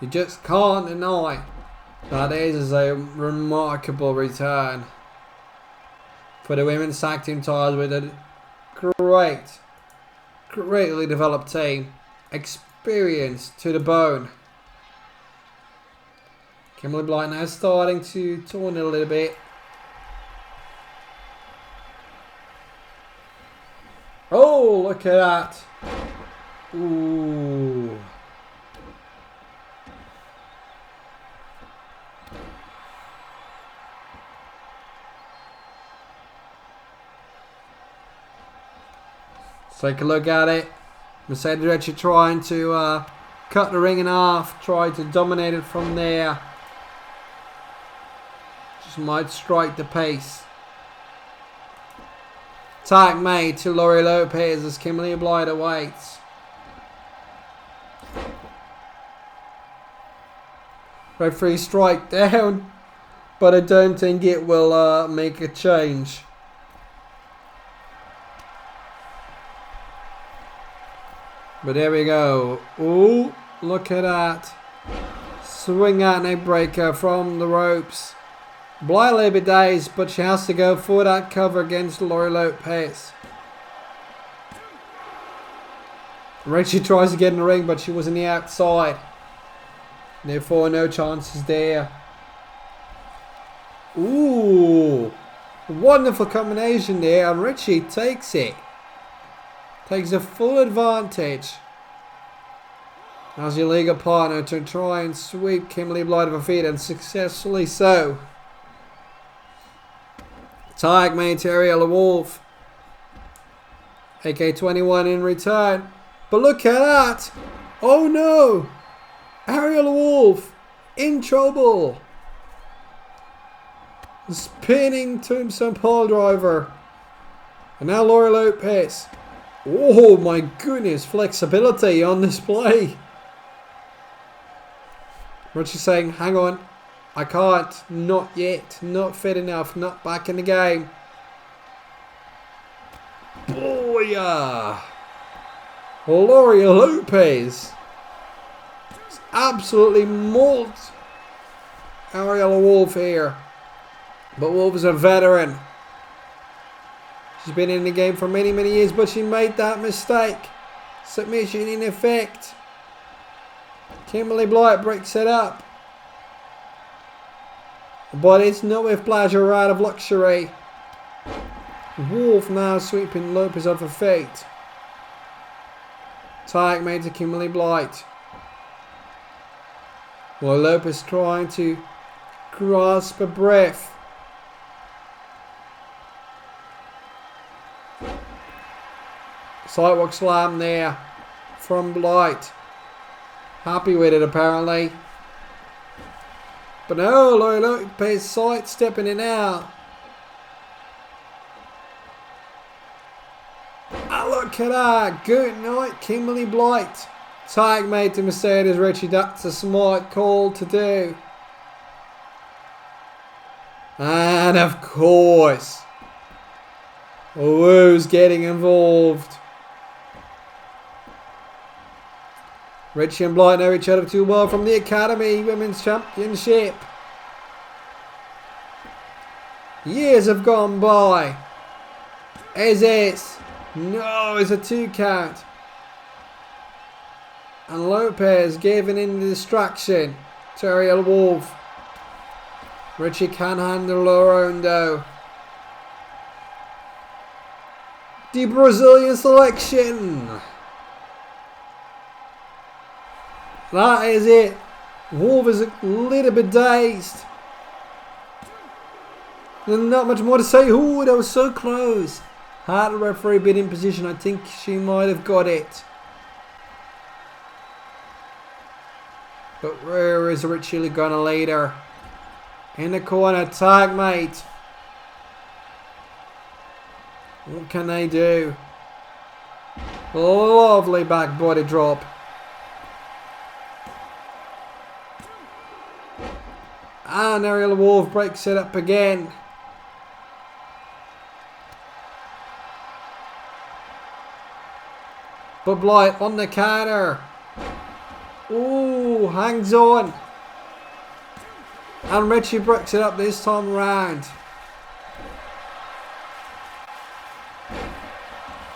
You just can't deny that is a remarkable return for the women's tag team titles with a greatly developed team, experienced to the bone. Kimberley BLIGHT now starting to torn it a little bit. Oh, look at that! Ooh. Take a look at it. Mercedes Ricci trying to cut the ring in half. Try to dominate it from there. Just might strike the pace. Tag made to Lopez as Kimberley BLIGHT awaits. Referee strike down. But I don't think it will make a change. But there we go. Ooh, look at that. Swing out neck breaker from the ropes. BLIGHT a little bit dazed, but she has to go for that cover against Lopez. Ricci tries to get in the ring, but she was on the outside. Therefore, no chances there. Ooh, wonderful combination there, and Ricci takes it. Takes a full advantage as your legal partner to try and sweep Kimberley BLIGHT off her feet, and successfully so. Tag made to Ariella Wolf. AK21 in return. But look at that! Oh no! Ariella Wolf in trouble. Spinning tombstone pile driver. And now Lopez. Oh my goodness, flexibility on display. Ricci saying, hang on, I can't, not yet, not fit enough, not back in the game. Booyah! Lopez. It's absolutely mauled Ariella Wolf here. But Wolf is a veteran. She's been in the game for many years, but she made that mistake. Submission in effect. Kimberley BLIGHT breaks it up. But it's not with pleasure or out of luxury. Wolf now sweeping Lopez off her feet. Tag made to Kimberley BLIGHT. Well, Lopez trying to grasp a breath. Sidewalk slam there from BLIGHT. Happy with it apparently. But no, Lopez sidestepping it now. Ah, look at that. Good night, Kimberley BLIGHT. Tag made to Mercedes Ricci. That's a smart call to do. And of course, who's getting involved? Ricci and BLIGHT know each other too well from the Academy Women's Championship. Years have gone by. Is it? No, it's a 2 count. And Lopez giving in the distraction to Ariel Wolf. Ricci can handle her own though. The Brazilian selection. That is it. Wolf is a little bit dazed. There's not much more to say. Ooh, that was so close. Had the referee been in position, I think she might have got it. But where is Ricci gonna lead her? In the corner, tag mate. What can they do? Lovely back body drop. And Ariel Wolf breaks it up again. But BLIGHT on the counter. Ooh, hangs on. And Ricci breaks it up this time around.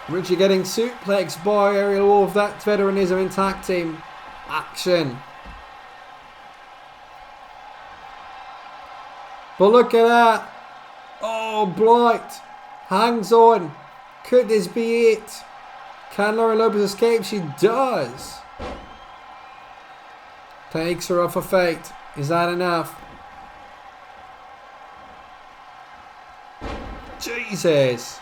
Ricci getting suplexed by Ariel Wolf. That's veteranism in tag team action. But look at that. Oh, BLIGHT hangs on. Could this be it? Can Lopez escape? She does. Takes her off her fate. Is that enough? Jesus.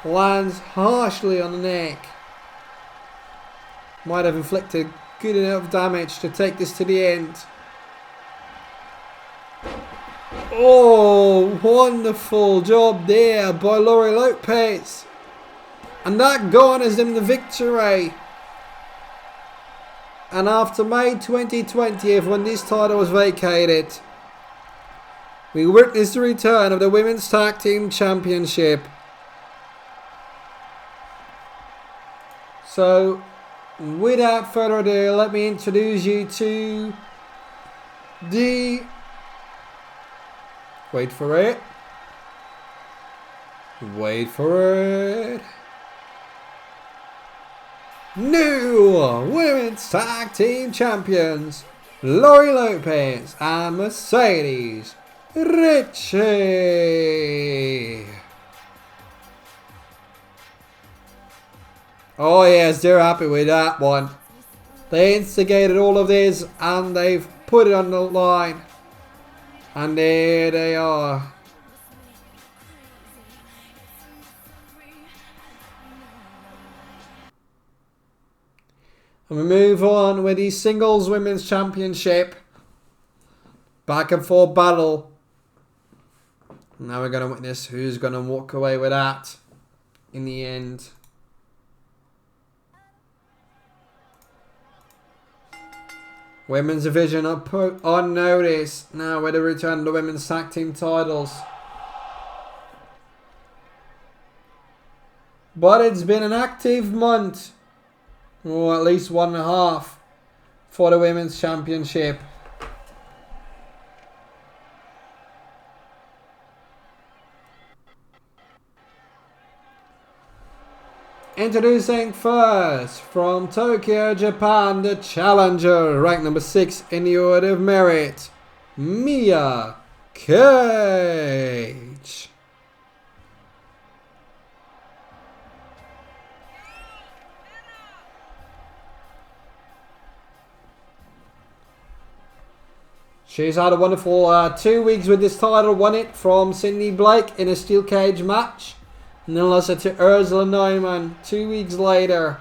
Lands harshly on the neck. Might have inflicted good enough damage to take this to the end. Oh, wonderful job there by Lopez. And that garners them the victory. And after May 2020, when this title was vacated, we witnessed the return of the Women's Tag Team Championship. So, without further ado, let me introduce you to the... Wait for it. Wait for it. New Women's Tag Team Champions, Lopez and Mercedes Ricci. Oh yes, they're happy with that one. They instigated all of this and they've put it on the line. And there they are. And we move on with the Singles Women's Championship. Back and forth battle. Now we're going to witness who's going to walk away with that in the end. Women's division are put on notice now with the return of the women's tag team titles. But it's been an active month, or at least 1.5, for the women's championship. Introducing first, from Tokyo, Japan, the challenger, ranked number 6 in the order of merit, Miya, Kage. She's had a wonderful 2 weeks with this title, won it from Sydney Blake in a steel cage match. And then lost it to Ursula Neumann 2 weeks later.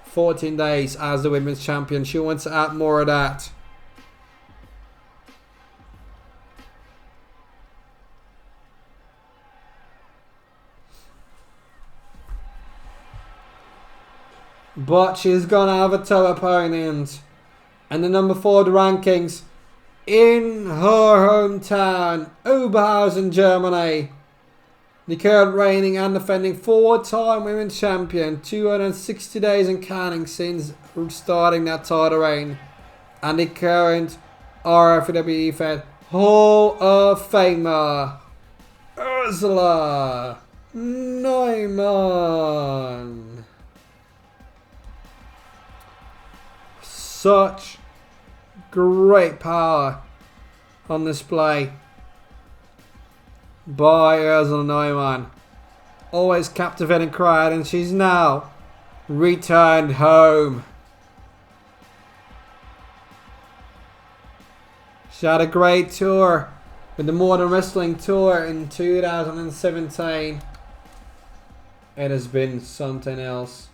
14 days as the women's champion. She wants to add more of that. But she's going to have a tough opponent. And the number 4 of the rankings, in her hometown, Oberhausen, Germany. The current reigning and defending 4-time women's champion, 260 days and counting since starting that title reign. And the current RFPW Fed Hall of Famer, Ursula Neumann. Such great power on display by Ursula Neumann. Always captivating crowd, and she's now returned home. She had a great tour with the Modern Wrestling Tour in 2017. It has been something else.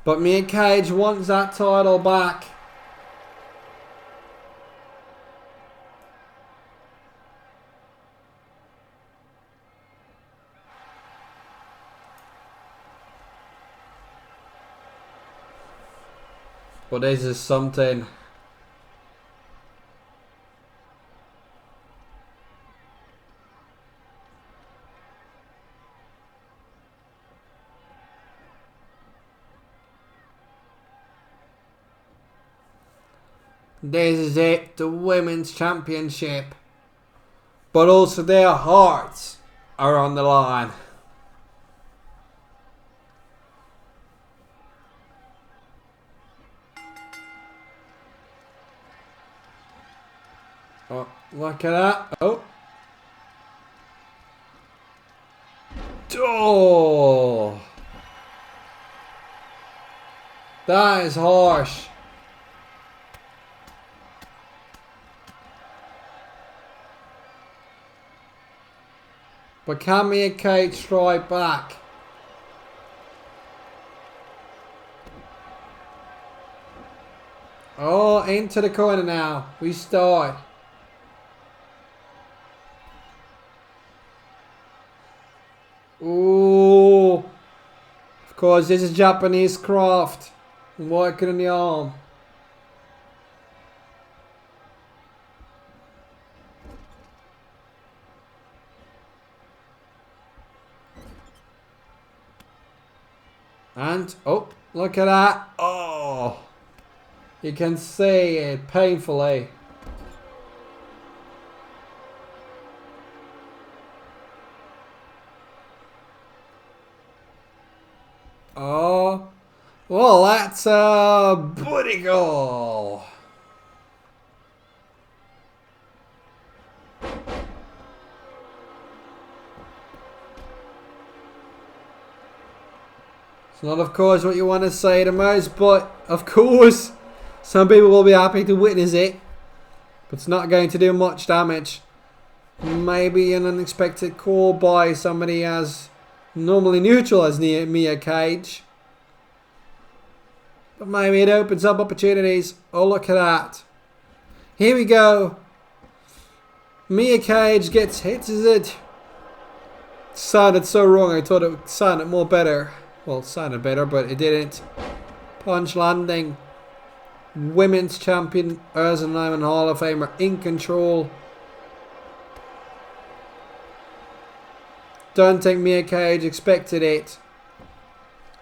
But Miya Kage wants that title back. But this is something. This is it, the Women's Championship. But also their hearts are on the line. Oh, look at that. Oh. Oh. That is harsh. But can Miya Kage strike back? Oh, into the corner now. We start. Ooh. Of course, this is Japanese craft. Working on the arm. And, oh, look at that. Oh. You can see it painfully. Oh. Well, that's a booty goal. It's not, of course, what you want to say the most, but, of course, some people will be happy to witness it. But it's not going to do much damage. Maybe an unexpected call by somebody as normally neutral as Miya Kage. But maybe it opens up opportunities. Oh, look at that. Here we go. Miya Kage gets hit, is it? Sounded so wrong. I thought it sounded more better. Well, it sounded better, but it didn't. Punch landing. Women's champion Ursula Neumann, Hall of Famer, in control. Don't think Miya Kage expected it.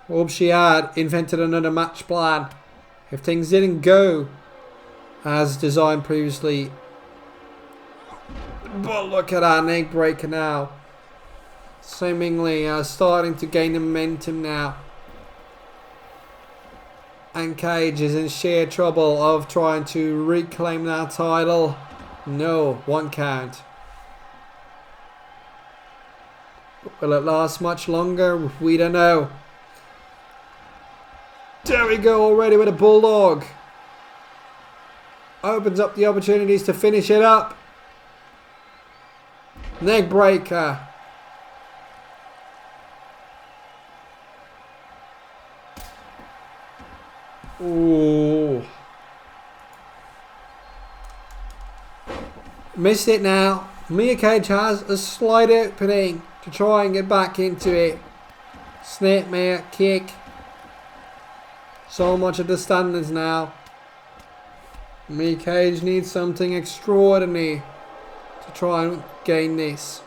Hope she had invented another match plan. If things didn't go as designed previously. But look at that neck breaker now. Seemingly starting to gain the momentum now. And Kage is in sheer trouble of trying to reclaim that title. No, 1 count. Will it last much longer? We don't know. There we go already with a bulldog. Opens up the opportunities to finish it up. Neck breaker. Ooh. Missed it now. Miya Kage has a slight opening to try and get back into it. Snapmare kick. So much of the standards now. Miya Kage needs something extraordinary to try and gain this.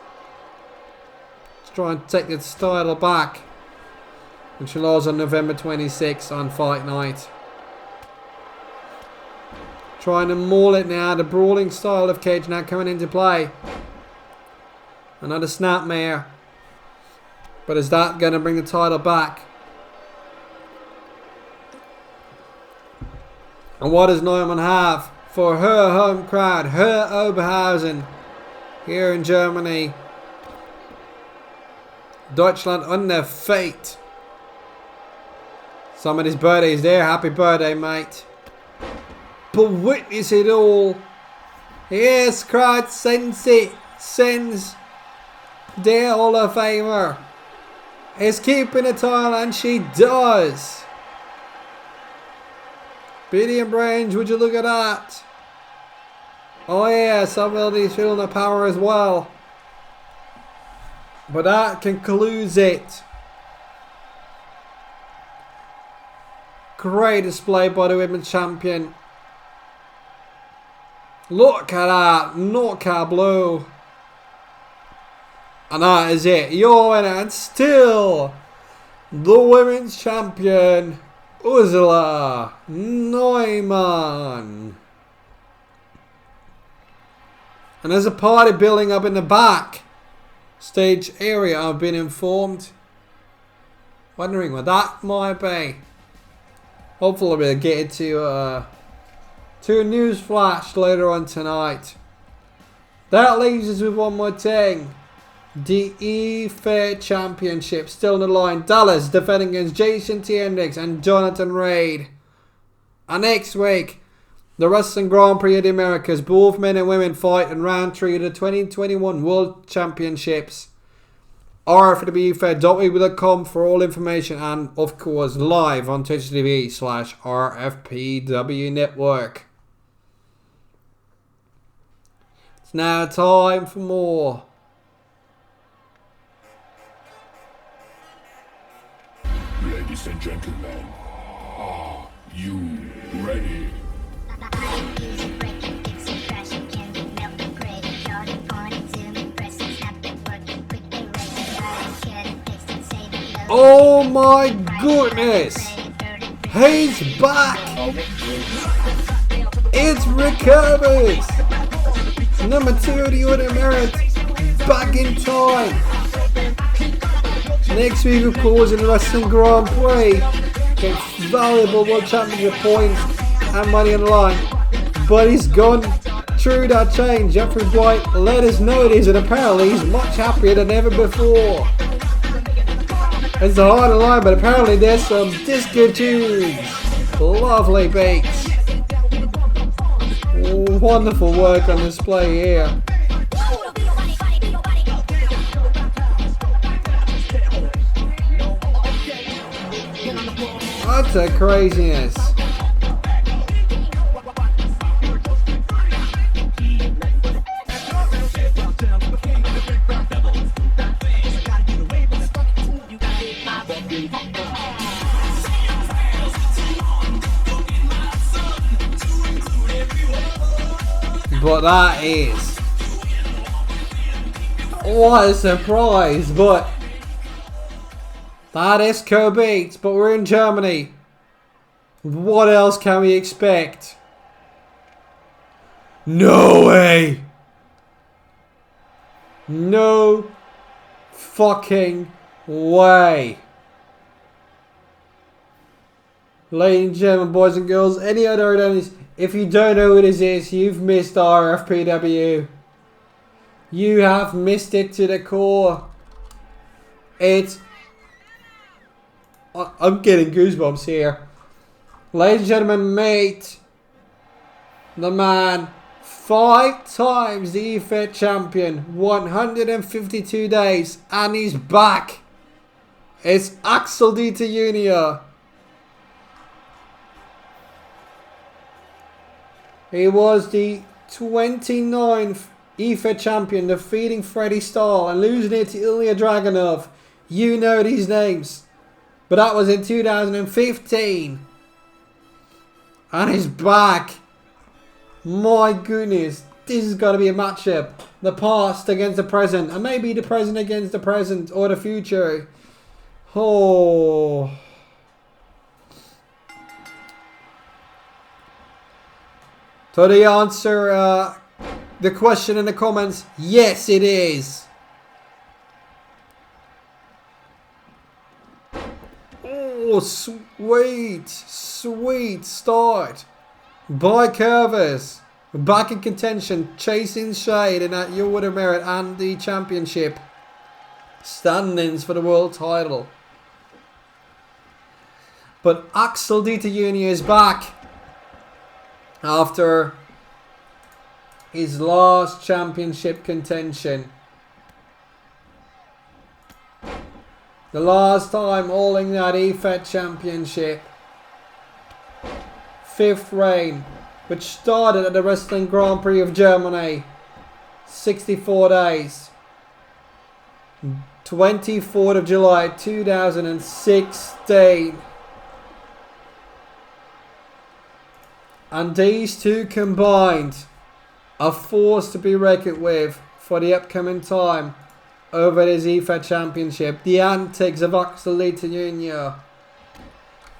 To try and take its title back. And she lost on November 26th on Fight Night. Trying to maul it now. The brawling style of Kage now coming into play. Another snapmare. But is that going to bring the title back? And what does Neumann have for her home crowd, her Oberhausen, here in Germany? Deutschland on their fate. Somebody's birthday is there. Happy birthday, mate. But witness it all. Yes, crowd sends it. Sends their Hall of Famer. Is keeping the title, and she does. Beatty and Brains, would you look at that? Oh yeah, somebody's feeling the power as well. But that concludes it. Great display by the women's champion. Look at that, knockout blow. And that is it. Your winner, and still the women's champion, Ursula Neumann. And there's a party building up in the back stage area, I've been informed. Wondering what that might be. Hopefully we'll get it to a news flash later on tonight. That leaves us with one more thing. The E-Fair Championship still on the line. Dallas defending against Jayshon, Hendrix and Johnathan Reid. And next week, the Wrestling Grand Prix of the Americas. Both men and women fight in round 3 of the 2021 World Championships. RFPW.com for all information, and of course live on twitch.tv/RFPW Network. It's now time for more. Ladies and gentlemen, are you ready? Oh my goodness! He's back! It's Kurvers! Number 2 of the Order Merit, back in time! Next week, of course, in the Wrestling Grand Prix, gets valuable World Championship points and money on the line. But he's gone through that change. Jeffrey White let us know it is, and apparently he's much happier than ever before. It's a harder line, but apparently there's some disco tunes. Lovely beats. Wonderful work on display here. That's a craziness. But that is, what a surprise. But that is co-beats, but we're in Germany. What else can we expect? No way. No fucking way. Ladies and gentlemen, boys and girls, any other identities, if you don't know who this is, you've missed RFPW. You have missed it to the core. It's... I'm getting goosebumps here. Ladies and gentlemen, mate. The man. 5 times the EFED champion. 152 days. And he's back. It's Axel Dieter Jr. He was the 29th IFA champion defeating Freddy Stahl and losing it to Ilya Dragunov. You know these names. But that was in 2015. And he's back. My goodness. This is going to be a matchup. The past against the present. And maybe the present against the present. Or the future. Oh. So the answer, the question in the comments, yes it is. Oh, sweet, sweet start by Kurvers. Back in contention, chasing shade in that Award of Merit and the championship standings for the world title. But Axel Dieter Jr. is back after his last championship contention. The last time holding that EFET championship. 5th reign, which started at the Wrestling Grand Prix of Germany. 64 days. 24th of July 2016. And these two combined are forced to be reckoned with for the upcoming time over this IFA championship. The antics of Axel Dieter Jr.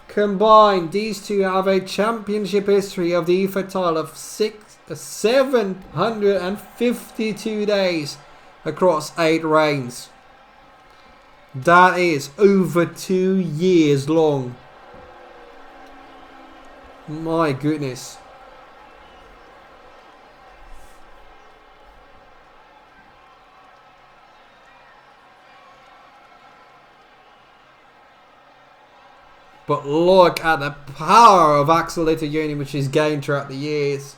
Combined, these two have a championship history of the IFA title of 752 days across 8 reigns. That is over 2 years long. My goodness. But look at the power of Axel Dieter Jr. which he's gained throughout the years.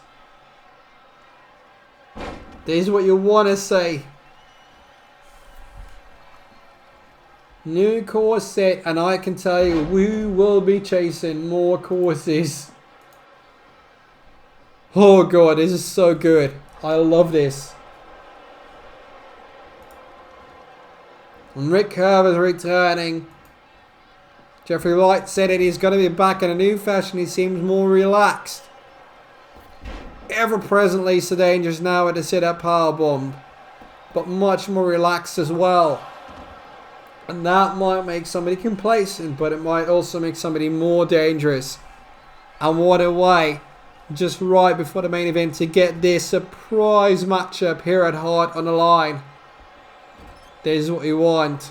This is what you want to see. New course set, and I can tell you we will be chasing more courses. Oh god, this is so good. I love this. And Rick Kurvers returning. Jeffrey Wright said it. He's going to be back in a new fashion. He seems more relaxed. Ever presently so dangerous now at the sit-up powerbomb. But much more relaxed as well. And that might make somebody complacent, but it might also make somebody more dangerous. And what a way, just right before the main event, to get this surprise matchup here at Heart on the line. This is what you want.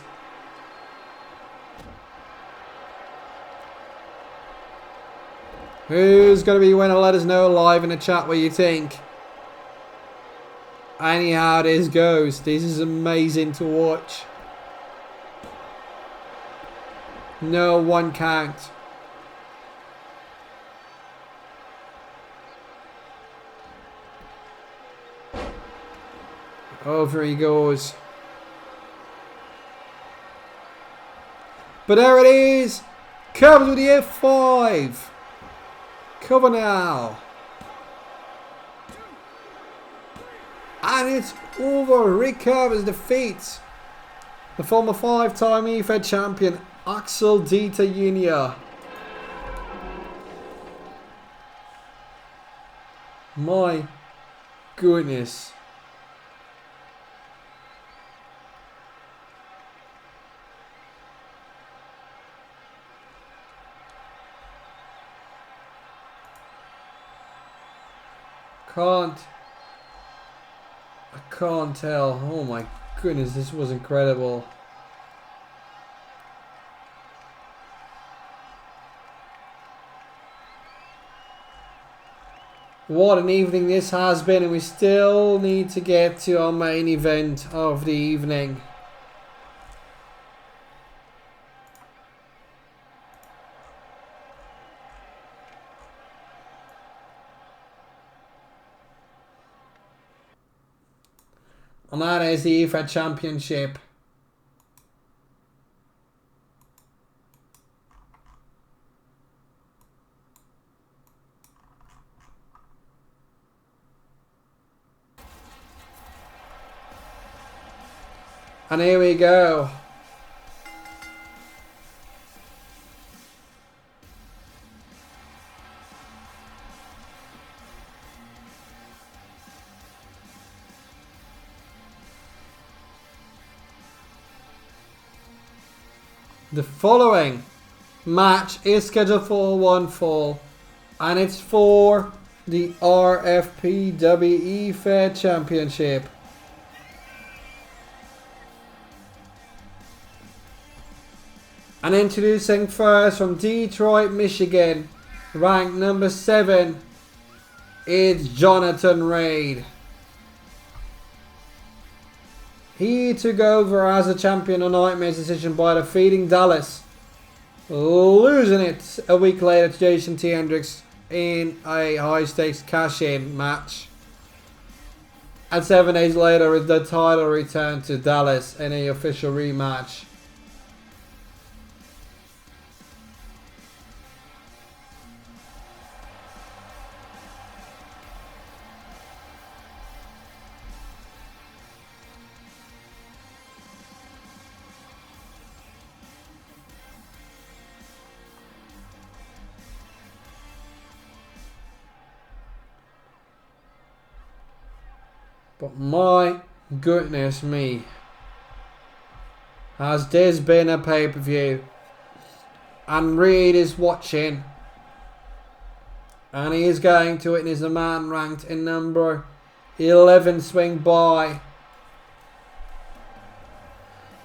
Who's going to be winning? Let us know live in the chat what you think. Anyhow, this goes. This is amazing to watch. No, 1 count. Over he goes. But there it is. Comes with the F5. Cover now. And it's over. Rick Kurvers defeats the former 5-time EFED champion Axel Dieter Jr. My goodness. I can't tell. Oh my goodness, this was incredible. What an evening this has been, and we still need to get to our main event of the evening. And that is the IFA Championship. And here we go. The following match is scheduled for one fall, and it's for the RFPW Fair Championship. And introducing first from Detroit, Michigan, ranked number 7, it's Johnathan Reid. He took over as a champion on Nightmare's decision by defeating Dallas, losing it a week later to Jayshon Hendrix in a high stakes cash-in match. And 7 days later, the title returned to Dallas in an official rematch. But my goodness me, has this been a pay-per-view? And Reid is watching, and he is going to witness a man ranked in number 11 swing by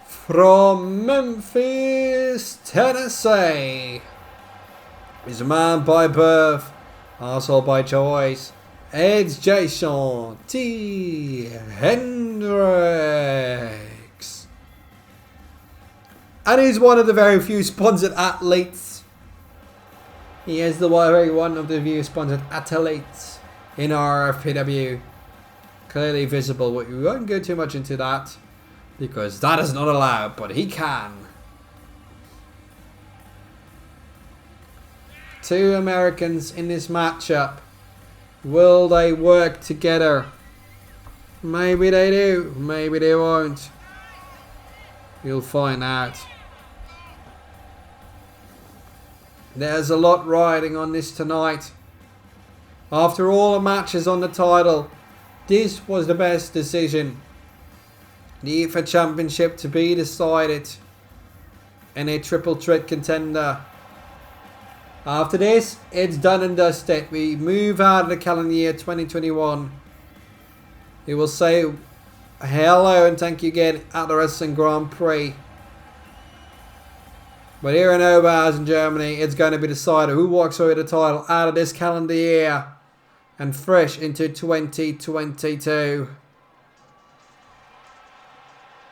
from Memphis, Tennessee. He's a man by birth, also by choice. It's Jayshon Hendrix. And he's one of the very few sponsored athletes. He is the very one of the few sponsored athletes in RFPW. Clearly visible, but we won't go too much into that because that is not allowed, but he can. 2 Americans in this matchup. Will they work together? Maybe they do, maybe they won't. You'll find out. There's a lot riding on this tonight. After all the matches on the title, this was the best decision. The IFA Championship to be decided in a triple threat contender. After this, it's done and dusted. We move out of the calendar year 2021. We will say hello and thank you again at the Wrestling Grand Prix. But here in Oberhausen, Germany, it's going to be decided who walks away with the title out of this calendar year and fresh into 2022.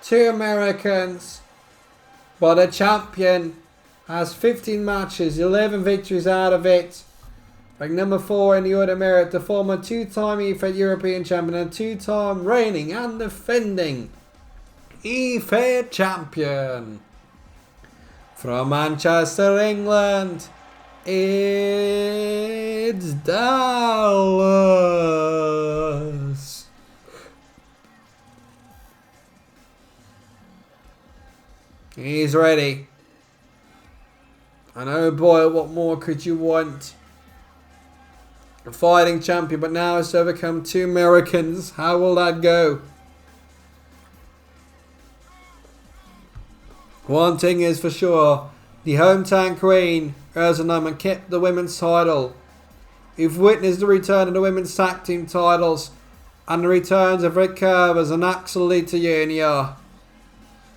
2 Americans, but the champion has 15 matches, 11 victories out of it. Ranked number 4 in the order merit, the former 2-time IFA European champion and 2-time reigning and defending IFA champion. From Manchester, England, it's Dallas. He's ready. And oh boy, what more could you want? A fighting champion, but now it's overcome 2 Americans. How will that go? One thing is for sure, the hometown queen, Ursula Neumann, kept the women's title. You've witnessed the return of the women's tag team titles and the returns of Rick Kurvers and Axel Jr.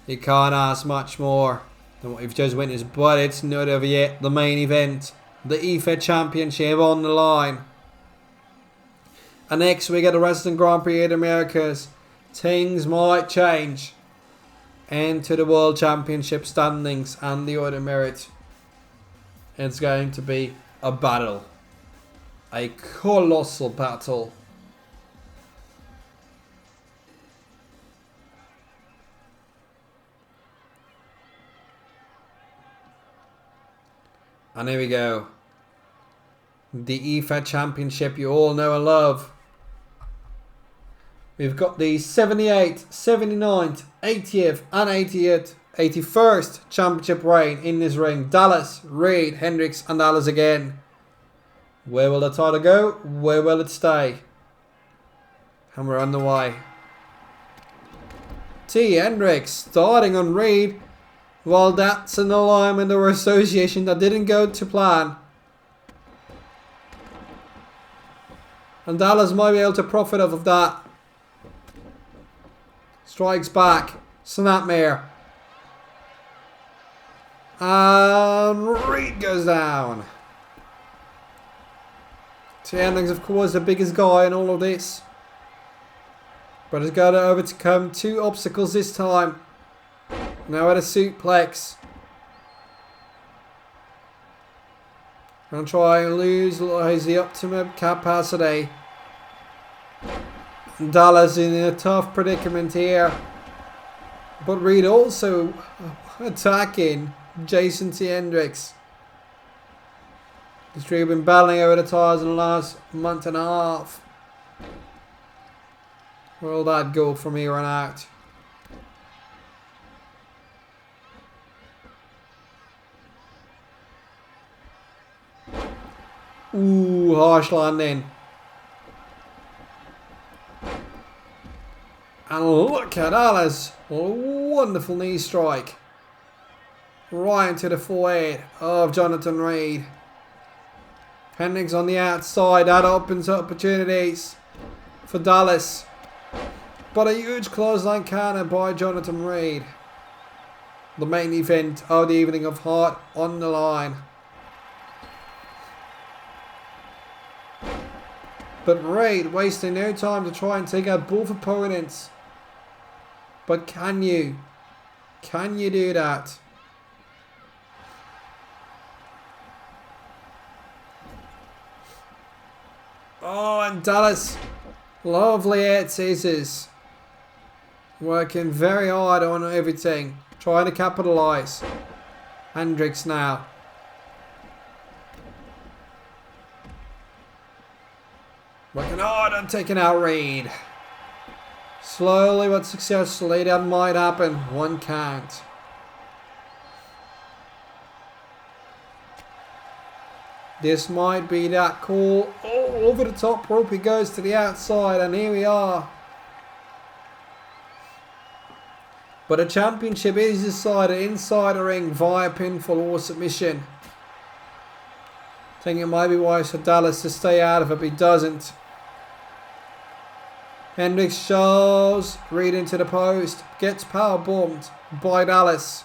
You can't ask much more than what you've just witnessed, but it's not over yet. The main event, the IFA Championship on the line. And next we get the Wrestling Grand Prix in the Americas. Things might change. Into the World Championship standings and the order merit. It's going to be a battle. A colossal battle. And here we go. The IFA Championship you all know and love. We've got the 78th, 79th, 80th and 81st championship reign in this ring. Dallas, Reid, Hendrix and Dallas again. Where will the title go? Where will it stay? And we're on the way. Hendrix starting on Reid. Well, that's an alignment or association that didn't go to plan. And Dallas might be able to profit off of that. Strikes back. Snapmare. And Reid goes down. Hendrix, of course, the biggest guy in all of this. But he's got to overcome 2 obstacles this time. Now at a suplex. And try and utilize the optimum capacity. Dallas in a tough predicament here. But Reid also attacking Jayshon Hendrix. The three have been battling over the tires in the last month and a half. Where will that go from here on out? Ooh, harsh landing. And look at Dallas. A wonderful knee strike. Right into the forehead of Johnathan Reid. Hendrix on the outside. That opens up opportunities for Dallas. But a huge clothesline counter by Johnathan Reid. The main event of the evening of Heart on the line. But Reid wasting no time to try and take out both opponents. But can you? Can you do that? Oh, and Dallas. Lovely head scissors. Working very hard on everything. Trying to capitalise. Hendrix now. Working hard on taking out Reid. Slowly but successfully that might happen. 1 count. This might be that call. Oh, over the top rope he goes to the outside and here we are. But the championship is decided inside the ring via pinfall or submission. I think it might be wise for Dallas to stay out of it, but he doesn't. Hendrix shoves Reid into the post. Gets power bombed by Dallas.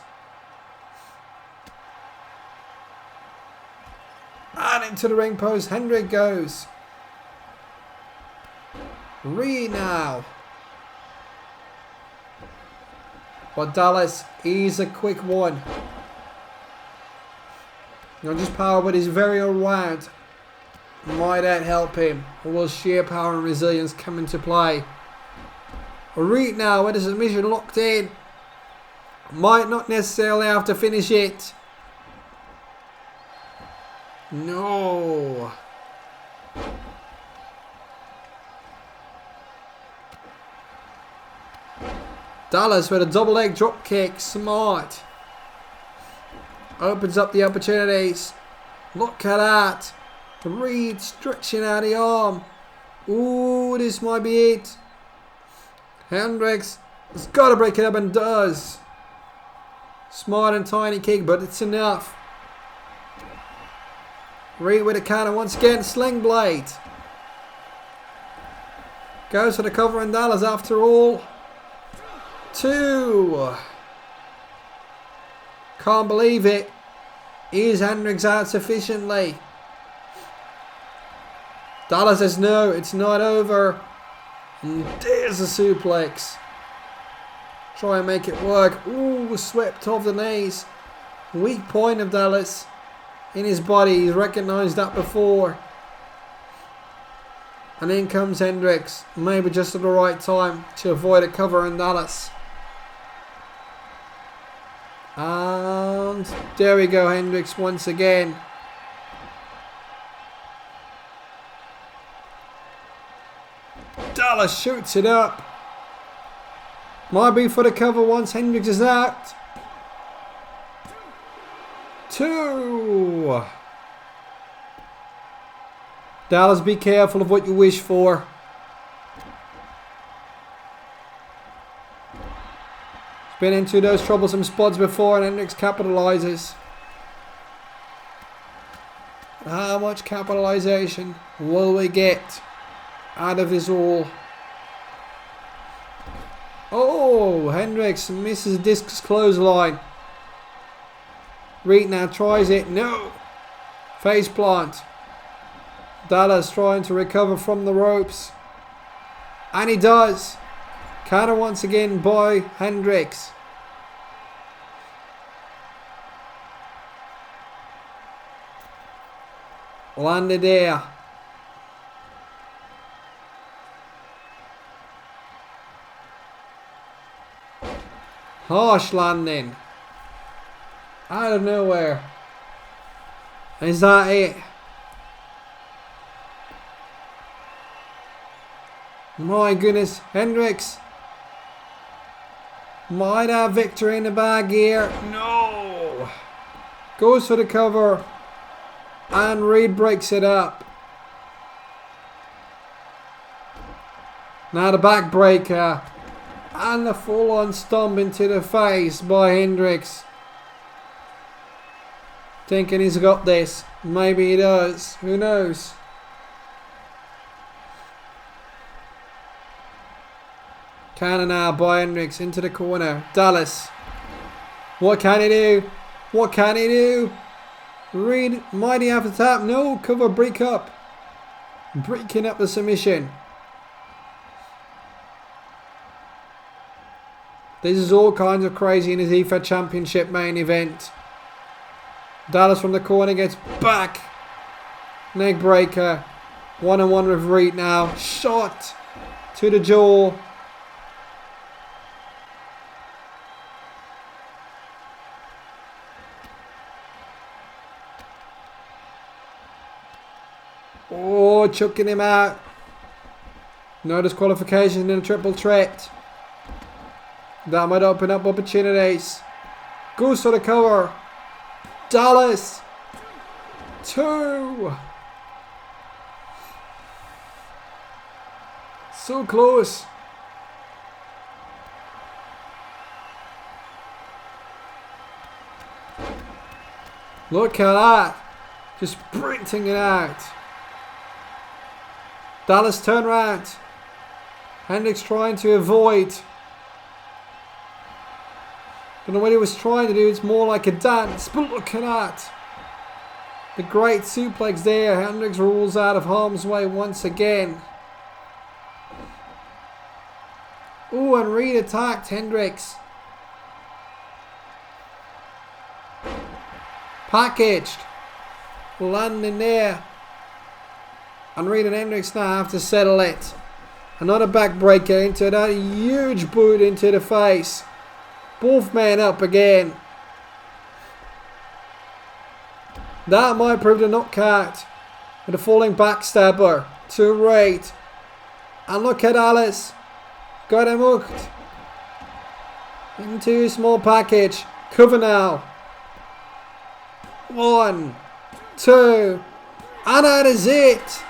And into the ring post. Hendrix goes. Reid now. But Dallas is a quick one. Not just power, but he's very around. Might that help him? Or will sheer power and resilience come into play? Reid now with his submission locked in. Might not necessarily have to finish it. No. Dallas with a double leg drop kick. Smart. Opens up the opportunities. Look at that. Reid stretching out the arm. Ooh, this might be it. Hendrix has got to break it up and does. Smart and tiny kick, but it's enough. Reid with a counter once again. Sling blade. Goes for the cover and Dallas after all. 2. Can't believe it. Is Hendrix out sufficiently? Dallas says no, it's not over. And there's a suplex. Try and make it work. Ooh, swept off the knees. Weak point of Dallas. In his body, he's recognised that before. And in comes Hendrix. Maybe just at the right time to avoid a cover in Dallas. And there we go, Hendrix once again. Dallas shoots it up. Might be for the cover once Hendrix is out. 2. Dallas, be careful of what you wish for. He's been into those troublesome spots before and Hendrix capitalizes. How much capitalization will we get out of this all? Oh, Hendrix misses discus clothesline. Reid now tries it. No. Face plant. Dallas trying to recover from the ropes. And he does. Counter once again by Hendrix. Landed there. Harsh landing. Out of nowhere. Is that it? My goodness, Hendrix might have victory in the bag here. No. Goes for the cover. And Reid breaks it up. Now the backbreaker. And the full-on stomp into the face by Hendrix. Thinking he's got this. Maybe he does. Who knows? Counter now by Hendrix into the corner. Dallas. What can he do? What can he do? Reid, might he have to tap? No, cover, break up. Breaking up the submission. This is all kinds of crazy in his EFED Championship main event. Dallas from the corner gets back. Neck breaker. 1-on-1 with Reid now. Shot to the jaw. Oh, chucking him out. No disqualification in a triple threat. That might open up opportunities. Goes for the cover. Dallas. 2. So close. Look at that. Just sprinting it out. Dallas turn round. Hendrix trying to avoid. Don't know what he was trying to do. It's more like a dance. But look at that. The great suplex there. Hendrix rules out of harm's way once again. Ooh, and Reid attacked Hendrix. Packaged. Landing there. And Reid and Hendrix now have to settle it. Another backbreaker into that huge boot into the face. Both men up again. That might prove the knockout. With a falling backstabber to Reid. And look at Alice. Got him hooked. Into a small package. Cover now. 1, 2. And that is it.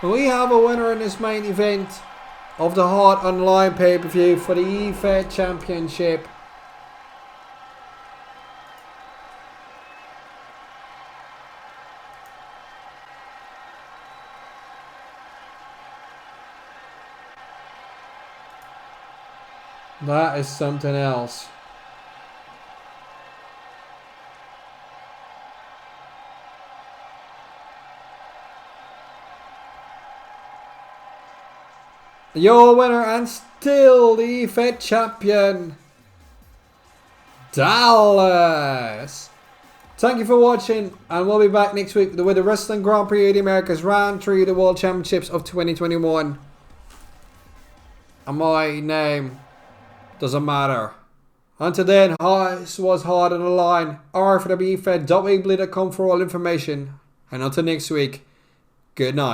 We have a winner in this main event of the Heart Online pay-per-view for the EFED Championship. That is something else. Your winner and still the EFED champion, Dallas. Thank you for watching, and we'll be back next week with the Wrestling Grand Prix of the Americas Round 3 of the World Championships of 2021. And my name doesn't matter. Until then, this was Hard on the Line. RFPW, BLIGHT.com for all information. And until next week, good night.